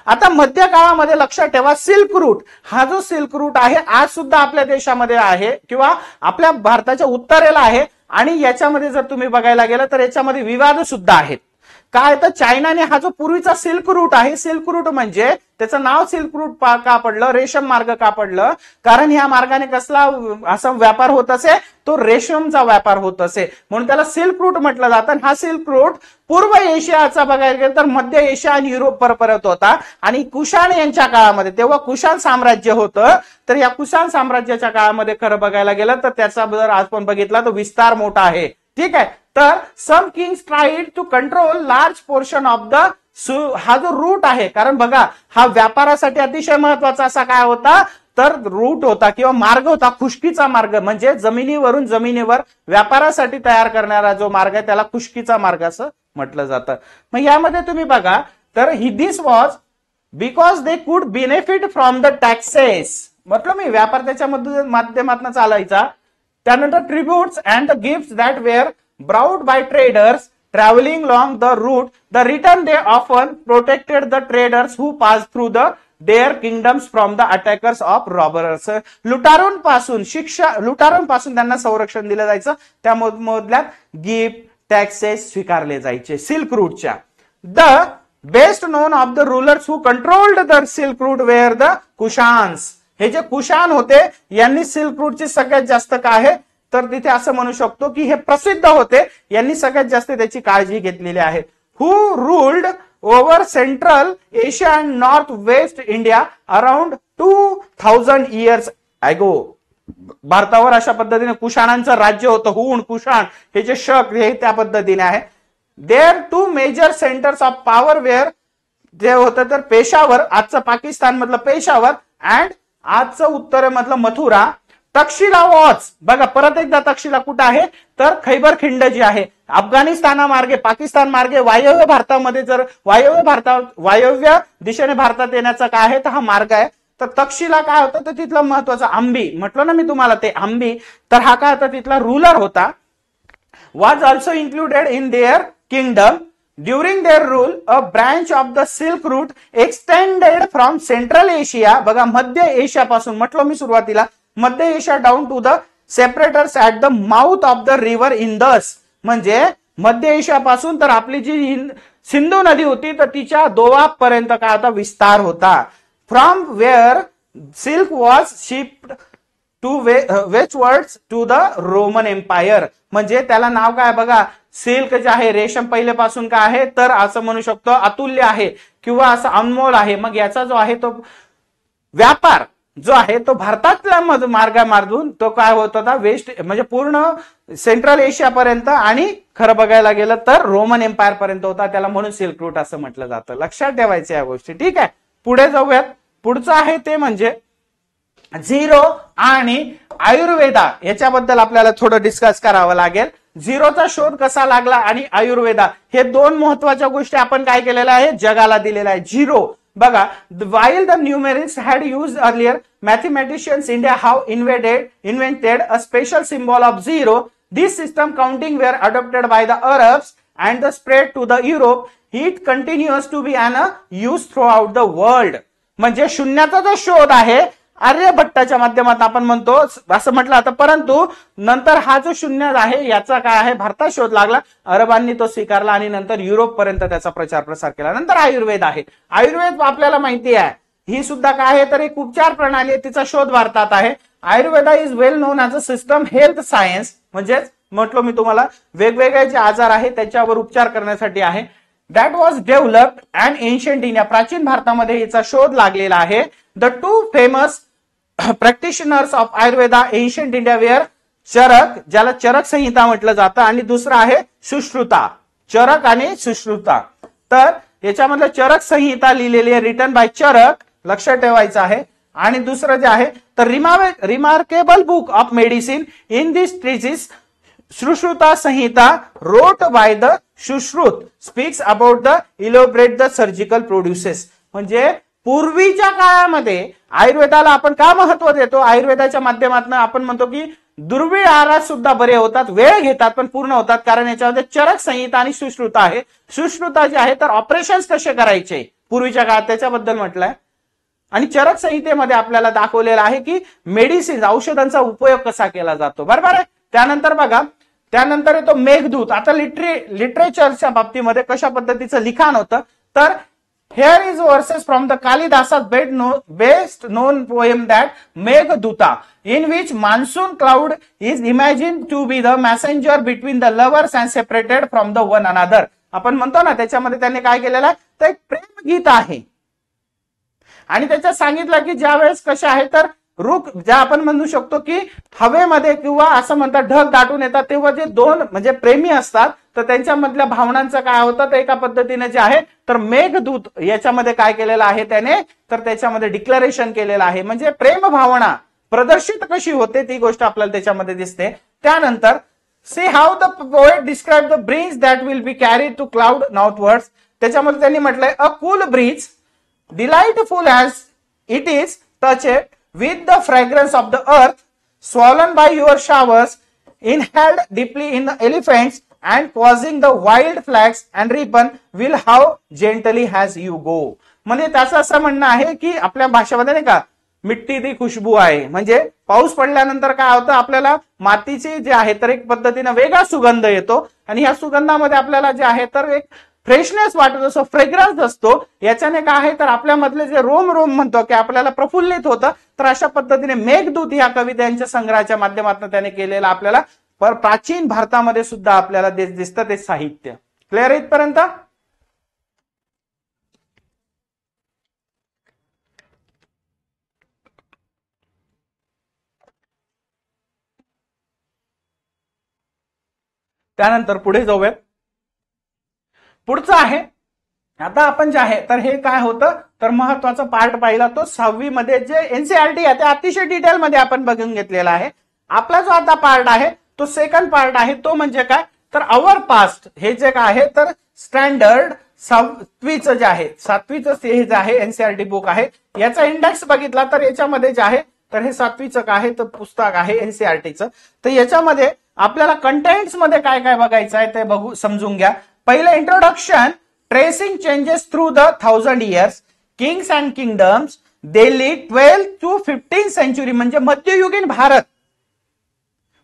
आता मध्य काळामध्ये लक्षात ठेवा सिल्क रूट हा जो सिल्क रूट आहे आज सुद्धा आपल्या देशामध्ये आहे किंवा आपल्या भारताच्या उत्तरेला आहे आणि याच्यामध्ये जर तुम्ही बघायला गेलं तर याच्यामध्ये विवाद सुद्धा आहेत. काय तर चायनाने हा जो पूर्वीचा सिल्क रूट आहे, सिल्क रूट म्हणजे त्याचं नाव सिल्क रूट का पडलं, रेशम मार्ग का पडलं, कारण ह्या मार्गाने कसला असा व्यापार होत असे तो रेशमचा व्यापार होत असे म्हणून त्याला सिल्क रूट म्हटलं जातं. हा सिल्क रूट पूर्व एशियाचा बघायला गेलं तर मध्य एशिया आणि युरोप परत होता आणि कुशाण यांच्या काळामध्ये, तेव्हा कुशाण साम्राज्य होतं, तर या कुशाण साम्राज्याच्या काळामध्ये खरं बघायला गेलं तर त्याचा जर आपण बघितला तो विस्तार मोठा आहे. ठीक आहे, तर some kings tried to control large portion of the हा जो रूट आहे, कारण बघा हा व्यापारासाठी अतिशय महत्वाचा असा काय होता तर रूट होता किंवा मार्ग होता, खुष्कीचा मार्ग म्हणजे जमिनीवरून जमिनीवर व्यापारासाठी तयार करणारा जो मार्ग आहे त्याला खुष्कीचा मार्ग असं म्हटलं जातं. मग यामध्ये तुम्ही बघा तर दिस was because they could benefit from the taxes. म्हटलं मी व्यापार त्याच्या माध्यमातून चालायचा. त्यानंतर tributes and the gifts that were brought by traders traveling along the route, the return they often protected the traders who passed through their kingdoms from the attackers of robbers. लुटारूंपासून त्यांना संरक्षण दिलं जायचं, त्या मोबदल्यात गिफ्ट टॅक्सेस स्वीकारले जायचे silk रूटच्या. The best known of the rulers who controlled the silk route were the Kushans. हे जे कुशाण होते यांनी सिल्क रूटची सगळ्यात जास्त काय आहे तर तिथे असं म्हणू शकतो की हे प्रसिद्ध होते, यांनी सगळ्यात जास्त त्याची काळजी घेतलेली आहे. Who ruled over central Asia and north west India around 2000 years ago. भारतावर अशा पद्धतीने कुशाणांचं राज्य होतं. हुण कुशाण हे जे शक हे त्या पद्धतीने आहे. There two major centres of power were जे होतं तर पेशावर, आजचं पाकिस्तान मधलं पेशावर, अँड आजचं उत्तरेमधलं मथुरा. तक्षशिला वॉच बघा परत एकदा, तक्षशिला कुठं आहे तर खैबर खिंड जी आहे अफगाणिस्तानामार्गे पाकिस्तान मार्गे वायव्य भारतामध्ये, जर वायव्य दिशेने भारतात येण्याचा काय आहे तर हा मार्ग आहे. तर तक्षशिला काय होतं तर तिथलं महत्वाचं आंबी, म्हटलं ना मी तुम्हाला ते आंबी, तर हा काय होता तिथला रूलर होता. was also included in their kingdom. During their rule, a branch of the Silk Route extended from Central Asia, बघा मध्य एशिया पासून, म्हटलं मी सुरुवातीला मध्य Asia down to the separators at the mouth of the river Indus. म्हणजे मध्य Asia पासून तर आपली जी सिंधू नदी होती तर तिच्या दोआबपर्यंत काय होता विस्तार होता. From where silk was shipped to westwards to the Roman empire. म्हणजे त्याला नाव काय बघा, सिल्क जे आहे रेशम पहिल्यापासून काय आहे तर असं म्हणू शकतो अतुल्य आहे किंवा असं अनमोल आहे. मग याचा जो आहे तो व्यापार जो आहे तो भारतातल्या मार्गामार्गून तो काय होत होता वेस्ट, म्हणजे पूर्ण सेंट्रल एशिया पर्यंत आणि खरं बघायला गेलं तर रोमन एम्पायर पर्यंत होता. त्याला म्हणून सिल्क रूट असं म्हटलं जातं. लक्षात ठेवायचं या गोष्टी. ठीक आहे, पुढे जाऊयात. पुढचं आहे ते म्हणजे झिरो आणि आयुर्वेदा. याच्याबद्दल आपल्याला थोडं डिस्कस करावं लागेल. झिरोचा शोध कसा लागला आणि आयुर्वेदा हे दोन महत्वाच्या गोष्टी आपण काय केलेल्या आहे जगाला दिलेल्या आहे. झिरो बघा, while the numerics had used earlier, mathematicians India have invented a special symbol of zero. This system counting were adopted by the Arabs and the spread to the Europe. It continues to be an use throughout the world. म्हणजे शून्याचा जो शोध आहे आर्यभट्टाच्या माध्यमातून आपण म्हणतो असं म्हटलं आता, परंतु नंतर हा जो शून्य आहे याचा काय आहे भारतात शोध लागला, अरबांनी तो स्वीकारला आणि नंतर युरोप पर्यंत त्याचा प्रचार प्रसार केला. नंतर आयुर्वेद आहे. आयुर्वेद आपल्याला माहिती आहे ही सुद्धा काय आहे तर एक उपचार प्रणाली आहे, तिचा शोध भारतात आहे. Ayurveda is well non as a system health science. म्हणजेच म्हटलो मी तुम्हाला वेगवेगळे जे आजार आहेत त्याच्यावर उपचार करण्यासाठी आहे. That was developed and ancient India. प्राचीन भारतामध्ये याचा शोध लागलेला आहे. The two famous practitioners of Ayurveda ancient India were Charaka, ज्याला चरक संहिता म्हटलं जातं, आणि दुसरं आहे सुश्रुता. चरक आणि सुश्रुता. तर याच्यामधलं चरक संहिता लिहिलेली आहे रिटन बाय चरक, लक्षात ठेवायचं आहे. आणि दुसरं जे आहे तर remarkable book of medicine in this treatise Sushruta Samhita wrote by the Sushrut speaks about the elaborate the surgical produces. म्हणजे पूर्वीच्या काळामध्ये आयुर्वेदाला आपण का महत्व देतो, आयुर्वेदाच्या माध्यमातून आपण म्हणतो की दुर्मिळ आहारात सुद्धा बरे होतात, वेळ घेतात पण पूर्ण होतात, कारण याच्यामध्ये चरक संहिता आणि सुश्रुता आहे. सुश्रुता जे आहे तर ऑपरेशन्स कसे करायचे पूर्वीच्या काळात त्याच्याबद्दल म्हटलंय. आणि चरक संहितेमध्ये आपल्याला दाखवलेलं आहे की मेडिसिन औषधांचा उपयोग कसा केला जातो, बरोबर आहे. त्यानंतर बघा, त्यानंतर येतो मेघदूत. आता लिटरेचरच्या बाबतीमध्ये कशा पद्धतीचं लिखाण होतं तर here is verses from the Kalidasa's best known poem that Meghduta, in which monsoon cloud is imagined to be the messenger between the lovers and separated from the one another. आपण म्हणतो ना त्याच्यामध्ये त्यांनी काय केलेलं आहे तर एक प्रेमगीत आहे. आणि त्याच्यात सांगितलं की ज्या वेळेस कशा आहे तर रुख ज्या आपण म्हणू शकतो की हवेमध्ये किंवा असं म्हणतात ढग दाटून येतात, तेव्हा जे दोन म्हणजे प्रेमी असतात तर त्यांच्यामधल्या भावनांचं काय होतं तर एका पद्धतीने जे आहे तर मेघदूत याच्यामध्ये काय केलेलं आहे त्याने तर त्याच्यामध्ये डिक्लेरेशन केलेलं आहे. म्हणजे प्रेम भावना प्रदर्शित कशी होते ती गोष्ट आपल्याला त्याच्यामध्ये दिसते. त्यानंतर see how the poet describe the breeze that will be carried to cloud northwards. त्याच्यामध्ये त्यांनी म्हटलंय a cool breeze delightful as it is touched with the fragrance of the earth, swollen by your showers, inhaled deeply in the elephants, and causing the wild flags and ribbon, will how gently has you go. म्हणजे त्याचं असं म्हणणं आहे की आपल्या भाषेमध्ये नाही का मिट्टी ती खुशबू आहे. म्हणजे पाऊस पडल्यानंतर काय होतं आपल्याला मातीचे जे आहे तर एक पद्धतीने वेगळा सुगंध येतो आणि ह्या सुगंधामध्ये आपल्याला जे आहे तर एक फ्रेशनेस वाटत असतो, फ्रेग्रन्स असतो. याच्याने काय आहे तर आपल्यामधले जे रोम म्हणतो की आपल्याला प्रफुल्लित होतं. तर अशा पद्धतीने मेघदूत ह्या कवितांच्या संग्रहाच्या माध्यमातून त्याने केलेलं आपल्याला प्राचीन भारतामध्ये सुद्धा आपल्याला दिसतं ते साहित्य. क्लिअर आहे इथपर्यंत. त्यानंतर पुढे जाऊयात. पुढचं आहे आता आपण जे आहे तर हे काय होतं तर महत्वाचा पार्ट पाहिला तो 6वी मध्ये जे एनसीईआरटी आहे ते अतिशय डिटेल मध्ये आपण बघून घेतलेला आहे. आपला जो आता पार्ट आहे तो सेकंड पार्ट आहे तो म्हणजे काय तर अवर पास्ट हे जे काय आहे तर स्टँडर्ड 7वीचं जे आहे 7वीचं हे जे आहे एनसीईआरटी बुक आहे याचा इंडेक्स बघितला तर याच्यामध्ये जे आहे तर हे 7वीचं काय आहे तर पुस्तक आहे एनसीईआरटीचं. तर याच्यामध्ये आपल्याला कंटेंट्स मध्ये काय काय बघायचं आहे ते बघू समजून घ्या. पहिलं introduction, tracing changes through the 1000 years, kings and kingdoms, Delhi 12 to 15 century म्हणजे मध्ययुगीन भारत.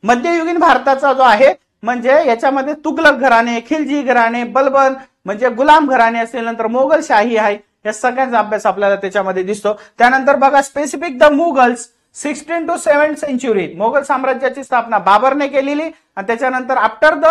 मध्ययुगीन भारताचा जो आहे म्हणजे याच्यामध्ये तुगलक घराणे, खिलजी घराणे, बलबन म्हणजे गुलाम घराणे असेल, नंतर मोगलशाही आहे, या सगळ्यांचा अभ्यास आपल्याला त्याच्यामध्ये दिसतो. त्यानंतर बघा specific the Mughals 16 to 7 century Mughal साम्राज्याची स्थापना बाबरने केलेली आणि त्याच्यानंतर after the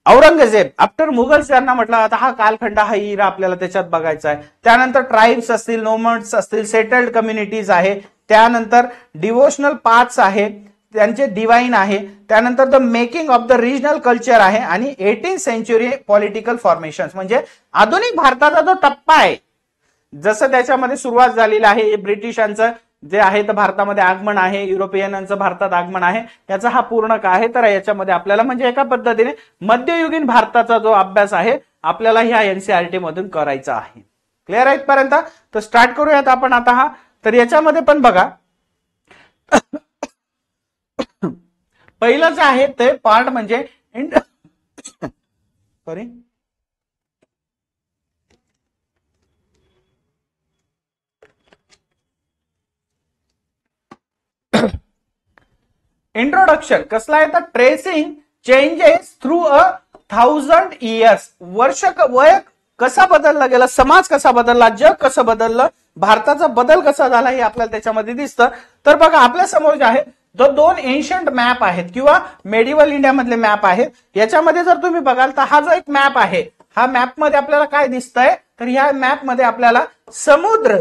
Aurangzeb after Mughals ज्यांना म्हटलं आता हा कालखंड हा इरा आपल्याला त्याच्यात बघायचा आहे. त्यानंतर ट्राईब्स असतील, नोमड्स असतील, सेटल्ड कम्युनिटीज आहे, त्यानंतर डिवोशनल पाथ्स आहे, त्यांचे डिवाइन आहे, त्यानंतर the making of the regional culture आहे आणि 18th सेंचुरी पॉलिटिकल फॉर्मेशन्स म्हणजे आधुनिक भारताचा जो टप्पा आहे जसं त्याच्यामध्ये सुरुवात झालेली आहे ब्रिटिशांचं जे आहे तर भारतामध्ये आगमन आहे, युरोपियनांचं भारतात आगमन आहे, याचा हा पूर्ण काय आहे तर याच्यामध्ये आपल्याला म्हणजे एका पद्धतीने मध्ययुगीन भारताचा जो अभ्यास आहे आपल्याला ह्या एनसीईआरटी मधून करायचा आहे. क्लिअर आहे इथपर्यंत? तर स्टार्ट करूयात आपण आता हा. तर याच्यामध्ये पण बघा पहिलं जे आहे ते पार्ट म्हणजे सॉरी इंट्रोडक्शन कसला आहे तर ट्रेसिंग चेंजेस थ्रू 1000 इयर्स वर्ष वय कसा बदलला गेला, समाज कसा बदलला, जग कसं बदललं, भारताचा बदल कसा झाला हे आपल्याला त्याच्यामध्ये दिसतं. तर बघा आपल्या समोर जे आहे जो 2 एन्शंट मॅप आहेत किंवा मेडिवल इंडिया मधले मॅप आहेत याच्यामध्ये जर तुम्ही बघाल तर हा जो एक मॅप आहे हा मॅप मध्ये आपल्याला काय दिसतंय तर ह्या मॅप मध्ये आपल्याला समुद्र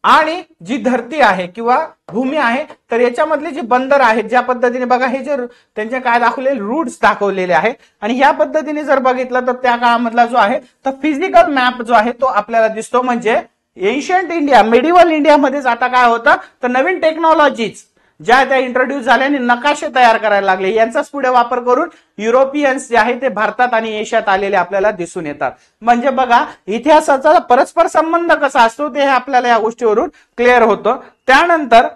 आणि जी धरती आहे किंवा भूमी आहे तर याच्यामधले जे बंदर आहेत ज्या पद्धतीने बघा हे जे त्यांचे काय दाखवलेले रूट्स दाखवलेले आहेत आणि ह्या पद्धतीने जर बघितलं तर त्या काळामधला जो आहे तर फिजिकल मॅप जो आहे तो आपल्याला दिसतो. म्हणजे एन्शियंट इंडिया मेडिवल इंडियामध्येच आता काय होतं तर नवीन टेक्नॉलॉजीज ज्या त्या इंट्रोड्यूस झाल्या आणि नकाशे तयार करायला लागले यांचाच पुढे वापर करून युरोपियन्स जे आहे ते भारतात आणि एशियात आलेले आपल्याला दिसून येतात. म्हणजे बघा इतिहासाचा परस्पर संबंध कसा असतो ते आपल्याला या गोष्टीवरून क्लिअर होतं. त्यानंतर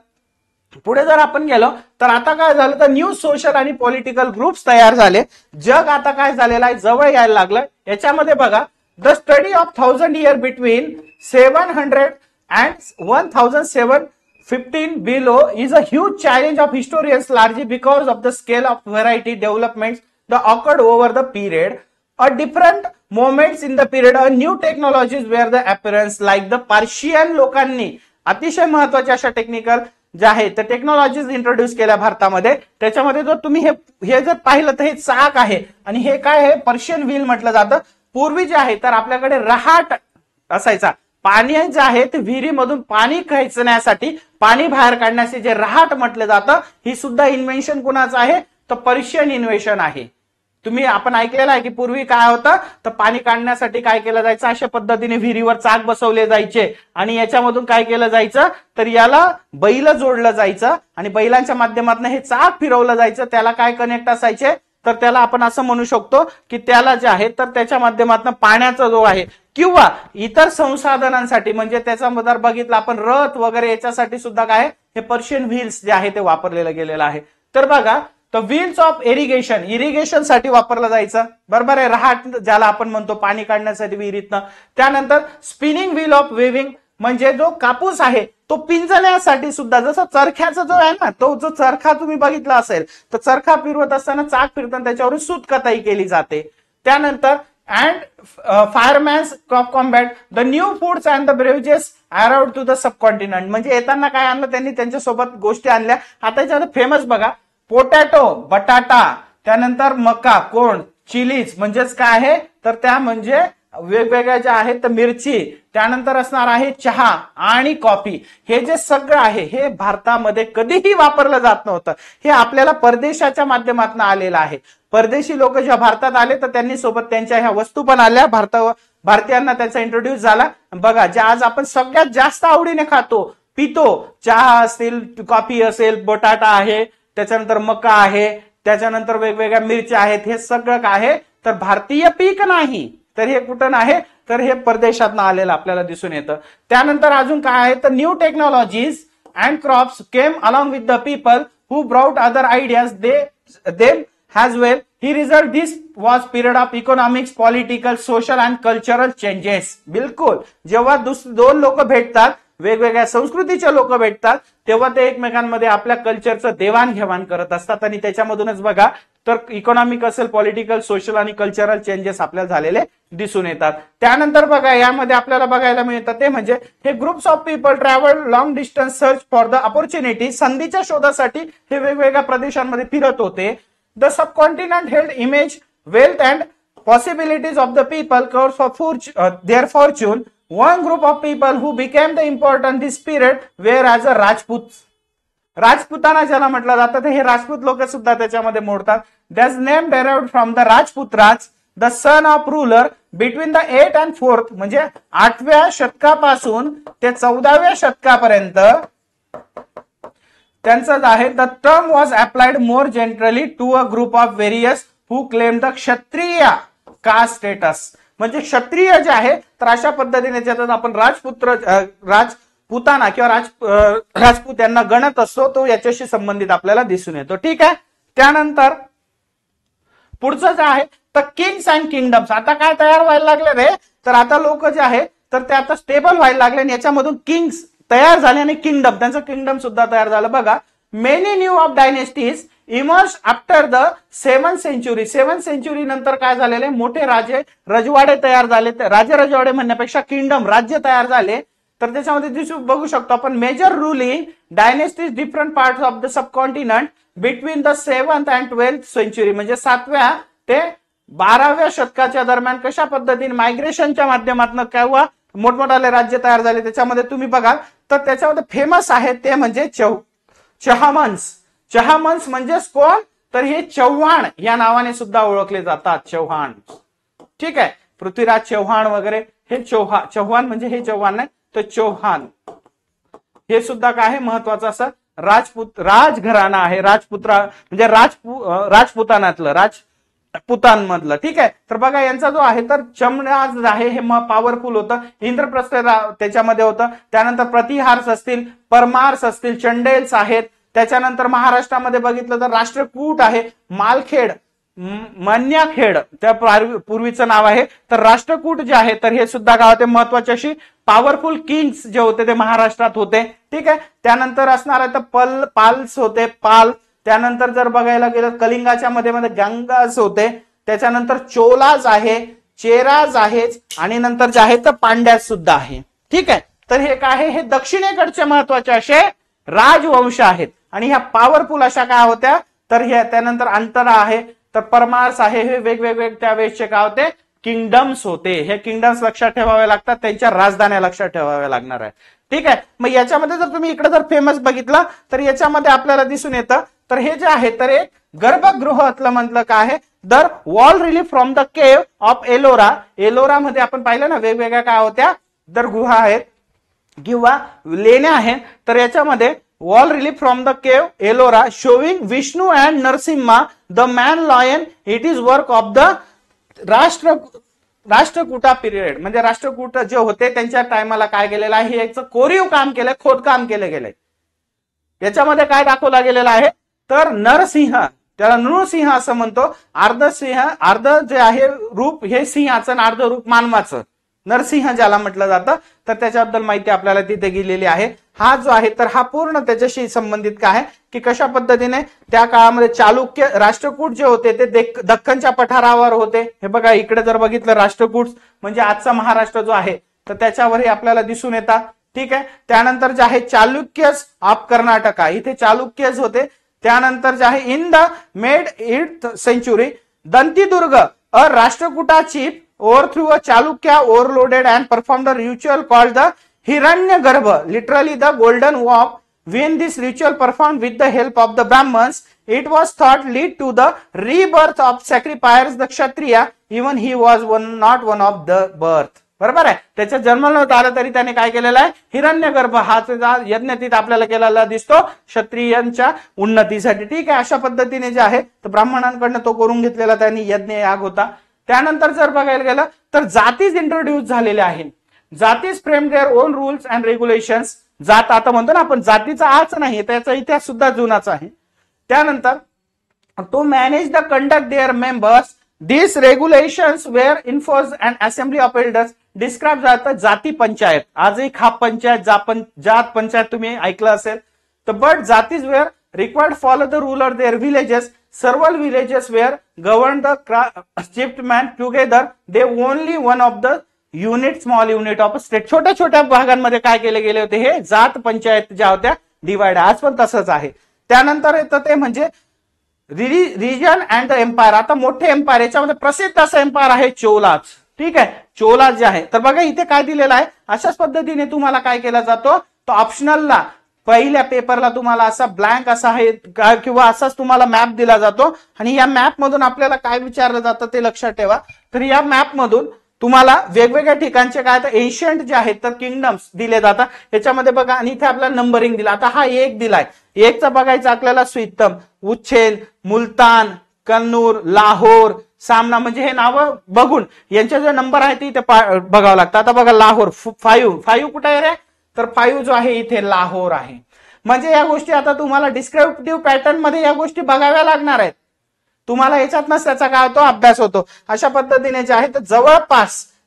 पुढे जर आपण गेलो तर आता काय झालं तर न्यू सोशल आणि पॉलिटिकल ग्रुप्स तयार झाले. जग आता काय झालेलं आहे जवळ यायला लागलं. याच्यामध्ये बघा the study of 1000 year between 700 and 1715 below is a huge challenge of historians largely because of the scale of variety developments that occurred over the period. At different moments in the period, a new technologies were the appearance like the Persian लोकांनी अतिशय महत्वाच्या अशा technical ज्या आहेत त्या technologies introduce केल्या भारतामध्ये. त्याच्यामध्ये जर तुम्ही हे जर पाहिलं तर हे चाक आहे आणि हे काय आहे पर्शियन व्हील म्हटलं जातं. पूर्वी जे आहे तर आपल्याकडे रहाट असायचा, पाणी जे आहे ते विहिरीमधून पाणी खेचण्यासाठी पाणी बाहेर काढण्याचे जे रहाट म्हटलं जातं ही सुद्धा इन्व्हेन्शन कुणाचं आहे तर पर्शियन इन्व्हेन्शन आहे. तुम्ही आपण ऐकलेलं आहे की पूर्वी काय होतं तर पाणी काढण्यासाठी काय केलं जायचं अशा पद्धतीने विहिरीवर चाक बसवले जायचे आणि याच्यामधून काय केलं जायचं तर याला बैल जोडलं जायचं आणि बैलांच्या माध्यमातून हे चाक फिरवलं जायचं. त्याला काय कनेक्ट असायचे तर त्याला आपण असं म्हणू शकतो की त्याला जे आहे तर त्याच्या माध्यमातून पाण्याचा जो आहे किंवा इतर संसाधनांसाठी म्हणजे त्याचा जर बघितलं आपण रथ वगैरे याच्यासाठी सुद्धा काय हे पर्शियन व्हील्स जे आहे ते वापरलेलं गेलेलं आहे. तर बघा तर व्हील्स ऑफ इरिगेशन साठी वापरलं जायचं बरोबर आहे, रहाट ज्याला आपण म्हणतो पाणी काढण्यासाठी विहिरीतनं. त्यानंतर स्पिनिंग व्हील ऑफ वेव्हिंग म्हणजे जो कापूस आहे तो पिंजण्यासाठी सुद्धा जसं चरख्याचा जो आहे ना तो जो चरखा तुम्ही बघितला असेल तर चरखा फिरवत असताना चाक फिरताना त्याच्यावरून सूत कताई केली जाते. त्यानंतर and firemen's combat the new foods and the beverages around to the subcontinent म्हणजे येताना काय आणलं त्यांनी त्यांच्यासोबत गोष्टी आणल्या. आता याच्यात फेमस बघा पोटॅटो बटाटा, त्यानंतर मका कोण, चिलीज म्हणजेच काय आहे तर त्या म्हणजे वेगवेगळ्या ज्या आहेत तर मिरची, त्यानंतर असणार आहे चहा आणि कॉफी. हे जे सगळं आहे हे भारतामध्ये कधीही वापरलं जात नव्हतं. हे आपल्याला परदेशाच्या माध्यमातून आलेलं आहे. परदेशी लोक जेव्हा भारतात आले तर त्यांनी सोबत त्यांच्या ह्या वस्तू पण आल्या भारतीयांना त्याचा इंट्रोड्यूस झाला. बघा, जे आज आपण सगळ्यात जास्त आवडीने खातो पितो, चहा असेल, कॉफी असेल, बटाटा आहे, त्याच्यानंतर मका आहे, त्याच्यानंतर वेगवेगळ्या मिरच्या आहेत, हे सगळं काय आहे तर भारतीय पीक नाही, तर हे कुठं आहे तर हे परदेशातून आलेलं आपल्याला दिसून येतं. त्यानंतर अजून काय आहे तर new technologies and crops came along with the people who brought other ideas them as well. He result this was period of economics, political, social and cultural changes. बिलकुल, जेव्हा दोन लोक भेटतात, वेगवेगळ्या संस्कृतीचे लोक भेटतात, तेव्हा ते एकमेकांमध्ये आपल्या कल्चरचं देवाणघेवाण करत असतात आणि त्याच्यामधूनच बघा तर इकॉनॉमिक असेल, पॉलिटिकल, सोशल आणि कल्चरल चेंजेस आपल्याला झालेले दिसून येतात. त्यानंतर बघा यामध्ये आपल्याला बघायला मिळतं ते म्हणजे हे groups of people travel long distance search for the opportunity. संधीच्या शोधासाठी हे वेगवेगळ्या प्रदेशांमध्ये फिरत होते. The subcontinent held image, wealth and possibilities of the people course for their fortune. One group of people who became the important this period were as a Rajputs. Rajputana ज्याला म्हटलं जातं हे राजपूत लोक सुद्धा त्याच्यामध्ये मोडतात. That's name derived from the Rajputraj, the son of ruler between the 8th and 4th. म्हणजे 8व्या शतकापासून ते 14व्या शतकापर्यंत त्यांचं आहे. The term was applied more generally to a group of various who claim the Kshatriya caste status. म्हणजे क्षत्रिय जे आहे तर अशा पद्धतीने ज्याच्यात आपण राजपुताना किंवा राजपूत यांना गणत असतो, तो याच्याशी संबंधित आपल्याला दिसून येतो. ठीक आहे. त्यानंतर पुढचं जे आहे तर किंग्स अँड किंगडम्स. आता काय तयार व्हायला लागले रे तर आता लोक जे आहे तर ते आता स्टेबल व्हायला लागले आणि याच्यामधून किंग्स तयार झाले आणि किंगडम, त्यांचं किंगडम सुद्धा तयार झालं. बघा, many new of dynasties emerge after the 7th century. 7th century नंतर काय झालेले मोठे राजे रजवाडे तयार झाले. राजे रजवाडे म्हणण्यापेक्षा किंगडम राज्य तयार झाले. तर त्याच्यामध्ये बघू शकतो आपण major ruling dynasties different parts of the subcontinent between the 7th and 12th century. म्हणजे 7व्या ते 12व्या शतकाच्या दरम्यान कशा पद्धतीने मायग्रेशनच्या माध्यमातून किंवा मोठमोठाले राज्य तयार झाले. त्याच्यामध्ये तुम्ही बघाल तर त्याच्यामध्ये फेमस आहे ते म्हणजे चहामन्स. चहामन्स म्हणजे कोण तर हे चव्हाण या नावाने सुद्धा ओळखले जातात. चव्हाण. ठीक आहे. पृथ्वीराज चव्हाण वगैरे हे चव्हाण म्हणजे हे चव्हाण नाही तर चौहान हे सुद्धा काय आहे महत्वाचं असं राजघराणा आहे. म्हणजे राजपुतानातलं पुतांमधलं. ठीक आहे. तर बघा यांचा जो आहे तर चमराज आहे हे पॉवरफुल होतं. इंद्रप्रस्थ त्याच्यामध्ये होतं. त्यानंतर प्रतिहार्स असतील, परमार्स असतील, चंडेल्स आहेत. त्याच्यानंतर महाराष्ट्रामध्ये बघितलं तर राष्ट्रकूट आहे, मालखेड, मन्याखेड त्या पूर्वीचं नाव आहे. तर राष्ट्रकूट जे आहे तर हे सुद्धा गाव ते महत्वाचे अशी पॉवरफुल किंग्स जे होते ते महाराष्ट्रात होते. ठीक आहे. त्यानंतर असणार आहे तर पाल्स होते, पाल. त्यानंतर जर बघायला गेलं कलिंगाच्या मध्ये गंगाज होते. त्याच्यानंतर चोलाज आहे, चेराज आहे आणि नंतर जे आहे तर पांड्याज सुद्धा आहे. ठीक आहे. तर हे काय आहे हे दक्षिणेकडचे महत्वाचे असे राजवंश आहेत आणि ह्या पॉवरफुल अशा काय होत्या तर हे. त्यानंतर अंतरा आहे तर परमार्स आहे. हे वेगवेगळे त्यावेळेसचे काय होते किंगडम्स होते. हे किंगडम्स लक्षात ठेवावे लागतात, त्यांच्या राजधान्या लक्षात ठेवाव्या लागणार आहे. ठीक आहे. मग याच्यामध्ये जर तुम्ही इकडे जर फेमस बघितलं तर याच्यामध्ये आपल्याला दिसून येतं तर हे जे आहे तर एक गर्भगृहातलं म्हटलं काय आहे दर wall relief from the cave of Ellora. Ellora मध्ये आपण पाहिलं ना वेगवेगळ्या काय होत्या तर गुहा आहेत किंवा लेण्या आहेत. तर याच्यामध्ये wall relief from the cave Ellora showing Vishnu and Narasimha the man lion. It is work of the Rashtrakuta period. म्हणजे राष्ट्रकूट जे होते त्यांच्या टायमाला काय केलेलं आहे याचं कोरीव काम केलंय, खोदकाम केलं गेलंय. याच्यामध्ये काय दाखवला गेलेला आहे तर नरसिंह, त्याला नृसिंह असं म्हणतो. अर्ध जे आहे रूप हे सिंहाचं, अर्ध रूप मानवाचं, नरसिंह ज्याला म्हटलं जातं. तर त्याच्याबद्दल माहिती आपल्याला तिथे गेलेली आहे. हा जो आहे तर हा पूर्ण त्याच्याशी संबंधित काय आहे की कशा पद्धतीने त्या काळामध्ये चालुक्य राष्ट्रकूट जे होते ते दख्खनच्या पठारावर होते. हे बघा इकडे जर बघितलं राष्ट्रकूट म्हणजे आजचा महाराष्ट्र जो आहे तर त्याच्यावरही आपल्याला दिसून येतात. ठीक आहे. त्यानंतर जे आहे चालुक्यज ऑफ कर्नाटका, इथे चालुक्यज होते. त्यानंतर जे आहे in the mid 8th century Dantidurga a Rashtrakuta chief overthrew a Chalukya overloaded and performed a ritual called the Hiranyagarbha, literally the golden warp. When this ritual performed with the help of the Brahmins, it was thought lead to the rebirth of sacrifice the Kshatriya even he was not one of the birth. बरोबर आहे, त्याच्या जन्म नव्हता आला तरी त्याने काय केलेलं आहे, हिरण्यगर्भ हा यज्ञ तिथं आपल्याला केलेला दिसतो क्षत्रियांच्या उन्नतीसाठी. ठीक आहे, अशा पद्धतीने जे आहे तर ब्राह्मणांकडनं तो करून घेतलेला त्यांनी यज्ञ याग होता. त्यानंतर जर बघायला गेलं तर जातीच इंट्रोड्यूस झालेले आहे. Jatis frame their own rules and regulations. जात आता म्हणतो ना आपण, जातीचा आज नाही, त्याचा इतिहास सुद्धा जुनाच आहे. त्यानंतर to manage the conduct their members this regulations were enforce and assembly of elders describe जातं जाती पंचायत. आजही खाप पंचायत, जात पंचायत तुम्ही ऐकलं असेल. तर but jatis were required follow the ruler their villages. Several villages were governed the chiefman together. They only one of the small unit of a state. छोट्या छोट्या भागांमध्ये काय केले गेले होते, हे जात पंचायत ज्या होत्या डिवाइड. आज पण तसंच आहे. त्यानंतर येतं ते म्हणजे रिजन अँड द एम्पायर. आता मोठे एम्पायर, याच्यामध्ये प्रसिद्ध असं एम्पायर आहे चोलाज. ठीक आहे, चोलाज जे आहे तर बघा इथे काय दिलेलं आहे, अशाच पद्धतीने तुम्हाला काय केला जातो, तो ऑप्शनलला पहिल्या पेपरला तुम्हाला असा ब्लँक असा आहे किंवा असाच तुम्हाला मॅप दिला जातो. आणि या मॅप मधून आपल्याला काय विचारलं जातं ते लक्षात ठेवा. तर या मॅप मधून तुम्हाला वेगवेगळ्या ठिकाणचे काय तर एन्शियंट जे आहेत तर किंगडम्स दिले जातात. याच्यामध्ये बघा, आणि इथे आपल्याला नंबरिंग दिला. आता हा एक दिलाय, एकचा बघायचं आपल्याला स्वीतम, उच्छेल, मुलतान, कन्नूर, लाहोर, सामना, म्हणजे हे नावं बघून यांचे जे नंबर आहे ते इथे बघावं लागतं. आता बघा लाहोर 5 कुठे आहे रे, तर 5 जो आहे इथे लाहोर आहे. म्हणजे या गोष्टी आता तुम्हाला डिस्क्रिप्टिव्ह पॅटर्न मध्ये या गोष्टी बघाव्या लागणार आहेत. तुम्हाला याच्यातनच त्याचा काय होतो, अभ्यास होतो. अशा पद्धतीने जे आहे तर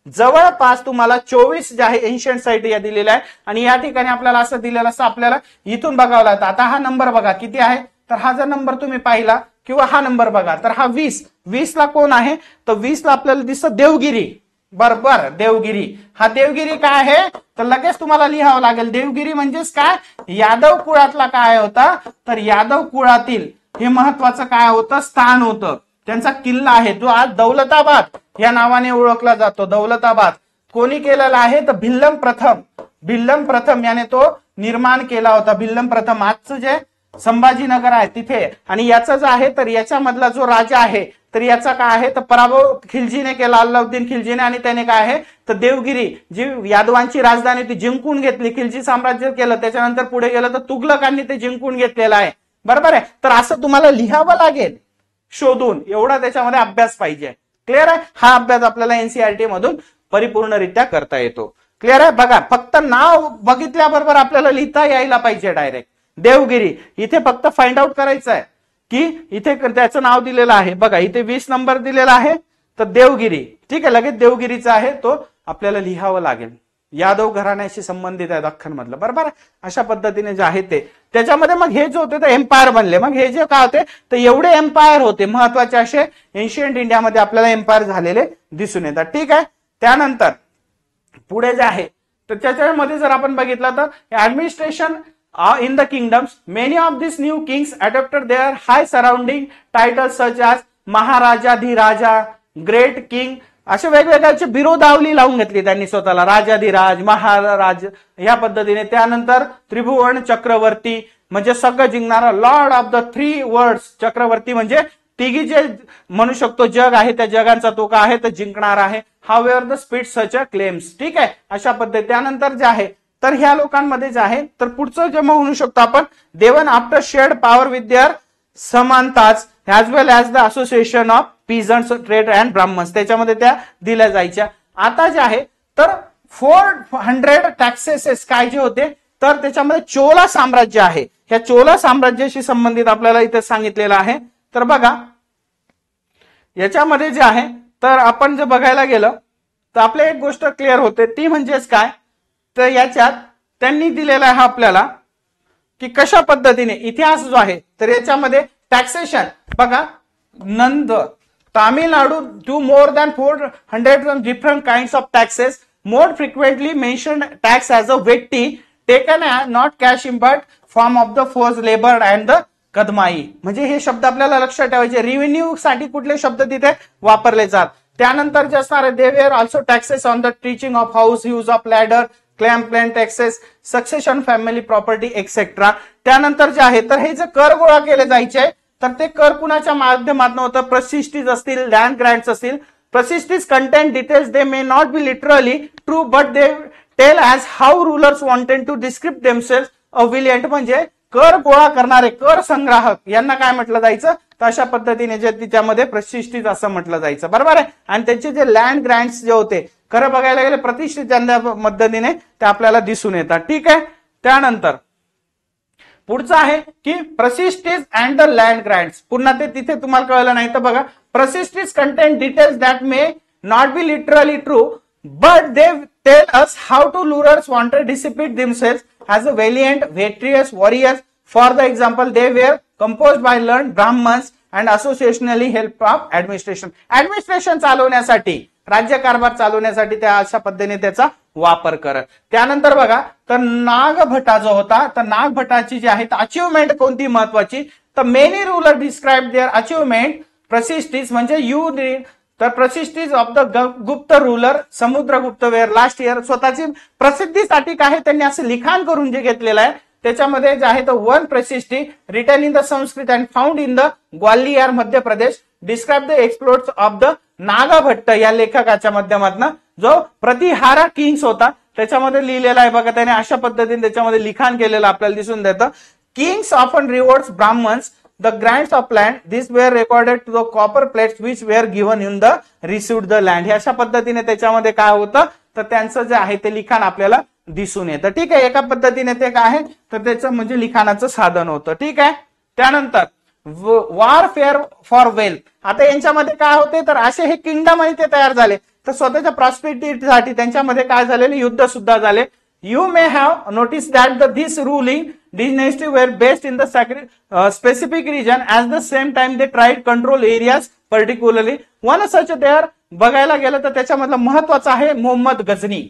जवळपास तुम्हाला 24 जे आहे एन्शियंट साईट या दिलेल्या आहे. आणि या ठिकाणी आपल्याला असं दिलेलं असं आपल्याला इथून बघावं लागतं. आता हा नंबर बघा किती आहे, तर हा जर नंबर तुम्ही पाहिला किंवा हा नंबर बघा तर हा 20 ला कोण आहे, तर 20 ला आपल्याला दिसतं देवगिरी. बरोबर, देवगिरी. हा देवगिरी काय आहे, तर लगेच तुम्हाला लिहावं लागेल. देवगिरी म्हणजेच काय, यादव कुळातला काय होता, तर यादव कुळातील हे महत्वाचं काय होतं, स्थान होतं. त्यांचा किल्ला आहे जो आज दौलताबाद या नावाने ओळखला जातो. दौलताबाद कोणी केलेला आहे, तर भिल्लम प्रथम याने तो निर्माण केला होता. भिल्लम प्रथम आजचं जे संभाजीनगर आहे तिथे. आणि याचा जो आहे तर याच्यामधला जो राजा आहे तर याचा काय आहे, तर पराभव खिलजीने केला, अल्लाउद्दीन खिलजीने. आणि त्याने काय आहे, तर देवगिरी जी यादवांची राजधानी ती जिंकून घेतली. खिलजी साम्राज्य केलं, त्याच्यानंतर पुढे गेलं तर तुघलकांनी ते जिंकून घेतलेलं आहे. बरोबर आहे. तर असं तुम्हाला लिहावं लागेल शोधून, एवढा त्याच्यामध्ये अभ्यास पाहिजे. क्लिअर आहे. हा अभ्यास आपल्याला एनसीईआरटी मधून परिपूर्णरित्या करता येतो. क्लिअर आहे. बघा, फक्त नाव बघितल्याबरोबर आपल्याला लिहिता यायला पाहिजे. डायरेक्ट देवगिरी इथे फक्त फाइंड आउट करायचं आहे की इथे त्याचं नाव दिलेलं आहे. बघा इथे 20 नंबर दिलेला आहे, तर देवगिरी. ठीक आहे, लगेच देवगिरीचा आहे तो आपल्याला लिहावं लागेल. यादव घराण्याशी संबंधित आहे दख्खन मधलं. बरोबर, अशा पद्धतीने जे आहे ते त्याच्यामध्ये मग हे जे होते ते एम्पायर बनले. मग हे जे काय होते, तर एवढे एम्पायर होते महत्वाचे असे एन्शियंट इंडियामध्ये आपल्याला एम्पायर झालेले दिसून येतात. ठीक आहे. त्यानंतर पुढे जे आहे तर त्याच्यामध्ये जर आपण बघितलं तर administration in the kingdoms, many of these new kings adopted their high surrounding titles such as Maharajadhiraja, great king, असे वेगवेगळ्याचे बिरोदावली लावून घेतली त्यांनी स्वतःला. राजाधिराज, महाराज या पद्धतीने. त्यानंतर त्रिभुवन चक्रवर्ती म्हणजे सगळं जिंकणारा, लॉर्ड ऑफ द 3 वर्ल्ड्स. चक्रवर्ती म्हणजे तिघी जे म्हणू शकतो जग आहे त्या जगांचा तो काय आहे तर जिंकणार आहे. However the speed such a claims. ठीक आहे, अशा पद्धती. त्यानंतर जे आहे तर ह्या लोकांमध्ये जे आहे तर पुढचं जे म्हणू शकतो आपण, देवन after shared power with their samantas as well as the association of peasants trade and Brahmins. त्याच्यामध्ये त्या दिल्या जायच्या. आता जे आहे तर 400 टॅक्सेस काय जे होते तर त्याच्यामध्ये चोला साम्राज्य आहे. ह्या चोला साम्राज्याशी संबंधित आपल्याला इथे सांगितलेलं आहे. तर बघा याच्यामध्ये जे आहे तर आपण जर बघायला गेलं तर आपल्या एक गोष्ट क्लिअर होते, ती म्हणजेच काय, तर याच्यात त्यांनी दिलेला आहे आपल्याला की कशा पद्धतीने इतिहास जो आहे तर याच्यामध्ये टॅक्सेशन बघा, नंद Tamil Nadu do more than 400 different kinds of taxes. More frequently mentioned tax as a vetti taken not cash in but form of the force labour and the kadamai. म्हणजे हे शब्द आपल्याला लक्षात ठेवायचे. रेव्हेन्यू साठी कुठले शब्द तिथे वापरले जात. त्यानंतर जे असणार आहे, they were also taxes on the teaching of house, use of ladder, claim plan taxes, succession family property etcetera. त्यानंतर जे आहे तर हे जे कर गोळा केले जायचे तर ते कर कुणाच्या माध्यमातून होतं, प्रतिष्ठित असतील, लँड ग्रँट्स असतील Persistence content details they may not be literally true but they tell as how rulers wanted to describe themselves a valiant म्हणजे कर गोळा करणारे कर संग्राहक यांना काय म्हटलं जायचं तर अशा पद्धतीने जे त्याच्यामध्ये प्रतिष्ठित असं म्हटलं जायचं बरोबर आहे. आणि त्यांचे जे लँड ग्रँट्स जे होते खरं बघायला गेले प्रतिष्ठित ज्या पद्धतीने ते आपल्याला दिसून येतात. ठीक आहे. त्यानंतर पुढचं आहे की prashastis and the land grants. पुन्हा ते तिथे तुम्हाला कळलं नाही तर बघा prashastis content details that may not be literally true but they tell us how to lurers wanted to dissipate themselves as a valiant victorious warriors. For the example, they were composed by learned brahmans and associationally help of administration. Administration चालवण्यासाठी राज्यकारभार चालवण्यासाठी त्या अशा पद्धतीने त्याचा वापर करत. त्यानंतर बघा तर नागभटा जो होता तर नागभटाची जी आहे अचिव्हमेंट कोणती महत्वाची तर many ruler describe their achievement prashastis म्हणजे यू तर prashastis of the Gupta ruler Samudragupta were last year स्वतःची प्रसिद्धीसाठी काय त्यांनी असं लिखाण करून जे घेतलेलं आहे त्याच्यामध्ये जे आहे तो one prashasti written in the Sanskrit and found in the Gwalior Madhya Pradesh describe the explores of the Nagabhata या लेखकाच्या माध्यमातून जो प्रतिहारा किंग्स होता त्याच्यामध्ये लिहिलेला आहे बघा. त्याने अशा पद्धतीने त्याच्यामध्ये लिखाण केलेलं आपल्याला दिसून देतं. Kings often rewards Brahmins the grants of land these were recorded to the copper plates which were given in the received the land. अशा पद्धतीने त्याच्यामध्ये काय होतं तर त्यांचं जे आहे ते लिखाण आपल्याला दिसून येतं. ठीक आहे. एका पद्धतीने ते काय आहे तर त्याचं म्हणजे लिखाणाचं साधन होतं. ठीक आहे. त्यानंतर वॉरफेअर फॉर वेल्थ. आता यांच्यामध्ये काय होते तर असे हे किंगडम आहे ते तयार झाले तर स्वतःच्या प्रॉस्पेरिटीसाठी त्यांच्यामध्ये काय झालेले युद्ध सुद्धा झाले. You may have noticed that this ruling dynasty were based in the specific region at the same time they tried control areas particularly. One such there बघायला गेलं तर त्याच्यामधलं महत्वाचं आहे मोहम्मद गझनी.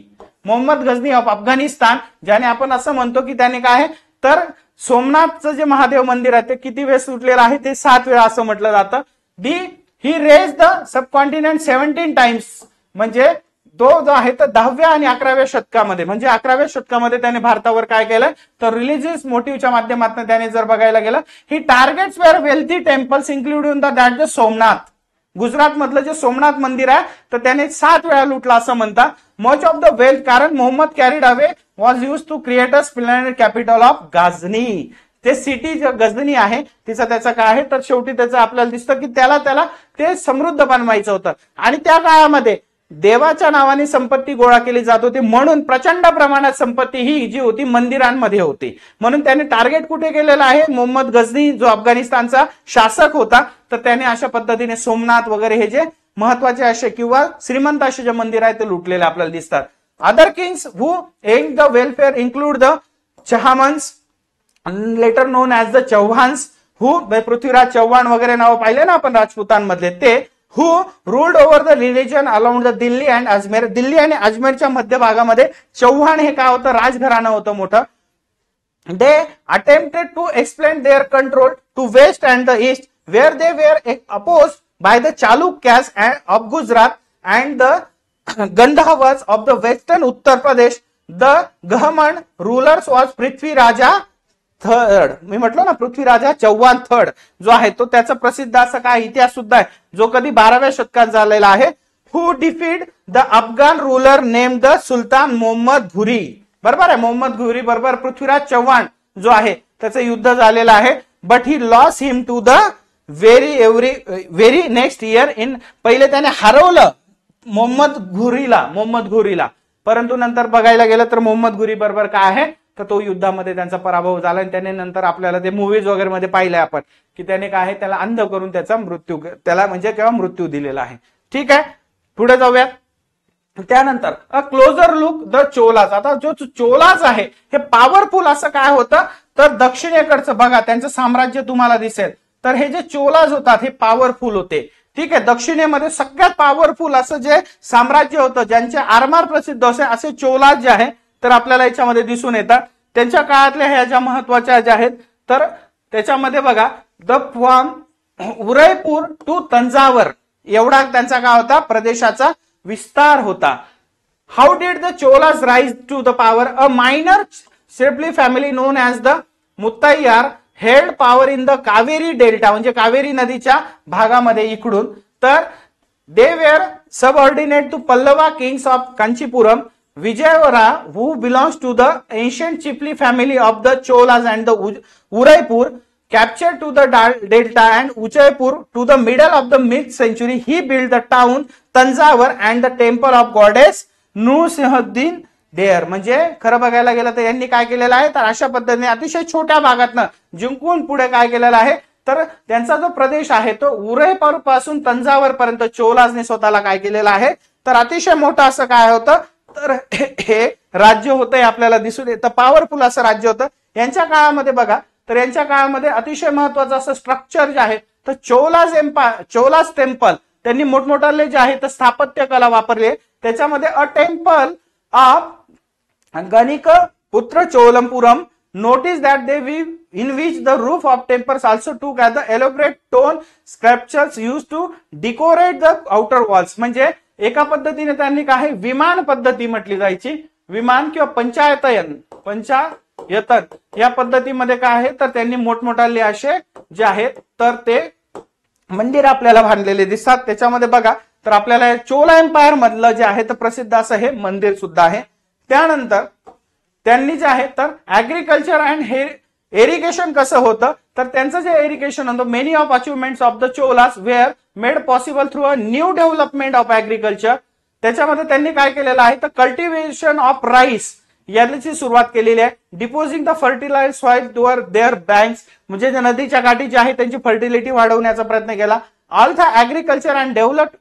मोहम्मद गझनी ऑफ अफगाणिस्तान ज्याने आपण असं म्हणतो की त्याने काय आहे तर सोमनाथचं जे महादेव मंदिर आहे ते किती वेळेस सुटलेलं आहे ते 7 वेळा असं म्हटलं जातं. ही रेज द सबकॉन्टिनेंट 17 टाइम्स म्हणजे तो जो आहे तर 10व्या आणि 11व्या शतकामध्ये म्हणजे 11व्या शतकामध्ये त्याने भारतावर काय केलं तर रिलिजियस मोटिव्हच्या माध्यमातून त्याने जर बघायला गेलं ही targets were wealthy temples including the that the Somnath. Gujarat मधलं जे सोमनाथ मंदिर आहे तर त्याने 7 वेळा लुटला असं म्हणतात. मच ऑफ द वेल्थ कारण Mohammad carried away was use to create a splendid capital of Ghazni. ते सिटी गझनी आहे तिचं त्याचं काय आहे तर शेवटी त्याचं आपल्याला दिसतं की त्याला ते समृद्ध बनवायचं होतं आणि त्या काळामध्ये देवाच्या नावाने संपत्ती गोळा केली जात होती म्हणून प्रचंड प्रमाणात संपत्ती ही जी होती मंदिरांमध्ये होती. म्हणून त्याने टार्गेट कुठे केलेलं आहे मोहम्मद गझनी जो अफगाणिस्तानचा शासक होता तर त्याने अशा पद्धतीने सोमनाथ वगैरे हे जे महत्वाचे असे किंवा श्रीमंत असे जे मंदिर आहे ते लुटलेले आपल्याला दिसतात. Other kings who am the welfare include the Chahamanas later known as the Chauhans who Prithviraj Chavan वगैरे नाव पाहिले ना आपण राजपुतांमधले ते who ruled over the region along the Delhi and Ajmer. Delhi आणि अजमेरच्या मध्य भागामध्ये चौहान हे काय होतं राजघराणं होतं मोठं. they attempted to explain their control to west and the east where they were opposed by the Chalukyas of Gujarat and the Gandhavas of the western Uttar Pradesh. the Ghaman rulers was Prithviraja third. मी म्हटलं ना पृथ्वीराजा Chauhan third जो आहे तो त्याचा प्रसिद्ध असा काय इतिहास सुद्धा आहे जो कधी 12व्या शतकात झालेला आहे. Who defeated the Afghan ruler name the sultan Mohammad Ghori. बरोबर आहे मोहम्मद घुरी बरोबर पृथ्वीराज चव्हाण जो आहे त्याचं युद्ध झालेलं आहे. But he lost him to the very next year in. पहिले त्याने हरवलं मोहम्मद घुरीला परंतु नंतर बघायला गेलं तर मोहम्मद घुरी बरोबर काय आहे तर तो युद्धामध्ये त्यांचा पराभव झाला आणि त्याने नंतर आपल्याला ते मूवीज वगैरे मध्ये पाहिलंय आपण की त्याने काय आहे त्याला अंध करून त्याचा मृत्यू त्याला म्हणजे केव्हा मृत्यू दिलेला आहे. ठीक आहे. पुढे जाऊयात. त्यानंतर अ क्लोजर लुक द चोलाज. आता जो चोलाज आहे हे पॉवरफुल असं काय होतं तर दक्षिणेकडचं बघा त्यांचं साम्राज्य तुम्हाला दिसेल तर हे जे चोलाज होतात हे पॉवरफुल होते. ठीक आहे. दक्षिणेमध्ये सगळ्यात पॉवरफुल असं जे साम्राज्य होतं ज्यांचे आरमार प्रसिद्ध असे चोलाज जे आहे तर आपल्याला याच्यामध्ये दिसून येतात. त्यांच्या काळातल्या ह्या ज्या महत्वाच्या ज्या आहेत तर त्याच्यामध्ये बघा the from Udaipur to Thanjavur एवढा त्यांचा काय होता प्रदेशाचा विस्तार होता. How did the Cholas rise to the power. A minor chiefly family known as the Muttaraiyar held power in the Kaveri delta म्हणजे कावेरी नदीच्या भागामध्ये इकडून. तर they were subordinate to Pallava kings of Kanchipuram, Vijayawada, who belongs to the ancient chiefly family of the Cholas and the Udaipur, captured to the delta and Udaipur to the middle of the mid century. He built the town Tanjavur and the temple of goddess Nrsimhaddin there. म्हणजे खरं बघायला गेलं तर यांनी काय केलेलं आहे, तर अशा पद्धतीने अतिशय छोट्या भागातनं जिंकून पुढे काय केलेलं आहे, तर त्यांचा जो प्रदेश आहे तो उदयपूर पासून तंजावर पर्यंत चोलासने स्वतःला काय केलेलं आहे, तर अतिशय मोठं असं काय होतं, तर हे राज्य होतं आपल्याला दिसून येतं, पॉवरफुल असं राज्य होतं. यांच्या काळामध्ये बघा, तर यांच्या काळामध्ये अतिशय महत्वाचं असं स्ट्रक्चर जे आहे, तर चोलास टेम्पल त्यांनी मोठमोठाले जे आहे तर स्थापत्य कला वापरली. त्याच्यामध्ये अ टेम्पल ऑफ गणिक पुत्र Cholapuram. Notice that they weave in which the roof of temples also took as the elaborate stone sculptures used to decorate the outer walls. म्हणजे एका पद्धतीने त्यांनी काय विमान पद्धती म्हटली जायची, विमान किंवा पंचायतन या पद्धतीमध्ये काय आहे, तर त्यांनी मोठमोठाले असे जे आहेत तर ते मंदिर आपल्याला बांधलेले दिसतात. त्याच्यामध्ये बघा, तर आपल्याला चोला एम्पायर मधलं जे आहे तर प्रसिद्ध असं हे मंदिर सुद्धा आहे. त्यानंतर त्यांनी जे आहे तर ऍग्रिकल्चर अँड इरिगेशन कसं होतं, तर त्यांचं जे इरिगेशन होतं, many of achievements of the Cholas were made possible through a new development of agriculture. त्याच्यामध्ये त्यांनी काय केलेलं आहे, तर कल्टिव्हेशन ऑफ राईस याची सुरुवात केलेली आहे. Depositing the fertilize soil tour their banks, म्हणजे नदीच्या काठी जी आहे त्यांची फर्टिलिटी वाढवण्याचा प्रयत्न केला. All the agriculture and developed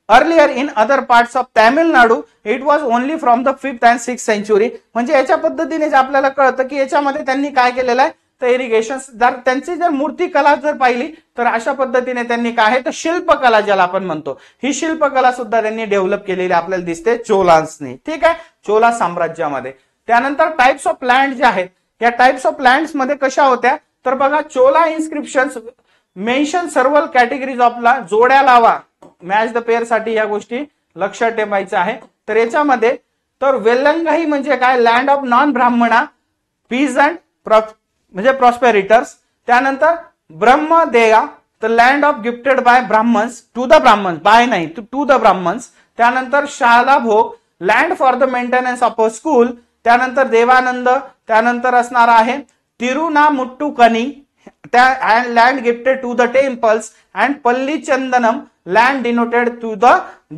earlier in other parts of Tamil Nadu, it was only from the 5th and 6th century. म्हणजे याच्या पद्धतीने आपल्याला कळतं की याच्यामध्ये त्यांनी काय केलेलं आहे, तर इरिगेशन. जर त्यांची जर मूर्तिकला जर पाहिली तर अशा पद्धतीने त्यांनी काय आहे, तर शिल्पकला ज्याला आपण म्हणतो, ही शिल्पकला सुद्धा त्यांनी डेव्हलप केलेली आपल्याला दिसते चोलांसनी. ठीक आहे, चोला साम्राज्यामध्ये. त्यानंतर टाइप्स ऑफ लँड जे आहेत, या टाइप्स ऑफ लँड्स मध्ये कशा होत्या, तर बघा Chola inscriptions mention several categories of ला, जोड्या लावा मॅच द पेअर साठी या गोष्टी लक्षात ठेवायचं आहे. तर याच्यामध्ये तर वेल्लंगाई म्हणजे काय, लँड ऑफ नॉन ब्राह्मणा पीझंट म्हणजे प्रॉस्पेरिटर्स. त्यानंतर brahmadeya, the land of gifted by Brahmans to the Brahmans, by नाही टू द ब्राह्मन्स. त्यानंतर shalabhoga, land for the maintenance of a school. त्यानंतर देवानंद, त्यानंतर असणार आहे तिरुनामुट्टुकनी, त्या land gifted to the temples. And pallichchhandam, land denoted to the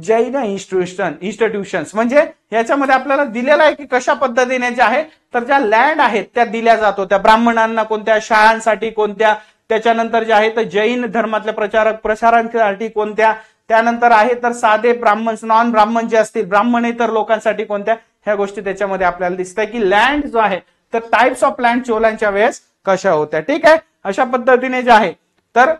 Jain institutions. म्हणजे याच्यामध्ये आपल्याला दिलेलं आहे की कशा पद्धतीने जे आहे तर ज्या लँड आहेत त्या दिल्या जात होत्या ब्राह्मणांना, कोणत्या शाळांसाठी कोणत्या, त्याच्यानंतर जे आहे तर जैन धर्मातल्या प्रसारांसाठी कोणत्या, त्यानंतर आहे तर साधे ब्राह्मण नॉन ब्राह्मण जे असतील ब्राह्मणेतर लोकांसाठी कोणत्या, ह्या गोष्टी त्याच्यामध्ये आपल्याला दिसत आहे की लँड जो आहे तर टाइप्स ऑफ लँड चोलांच्या वेळेस कशा होत्या. ठीक आहे, अशा पद्धतीने जे आहे तर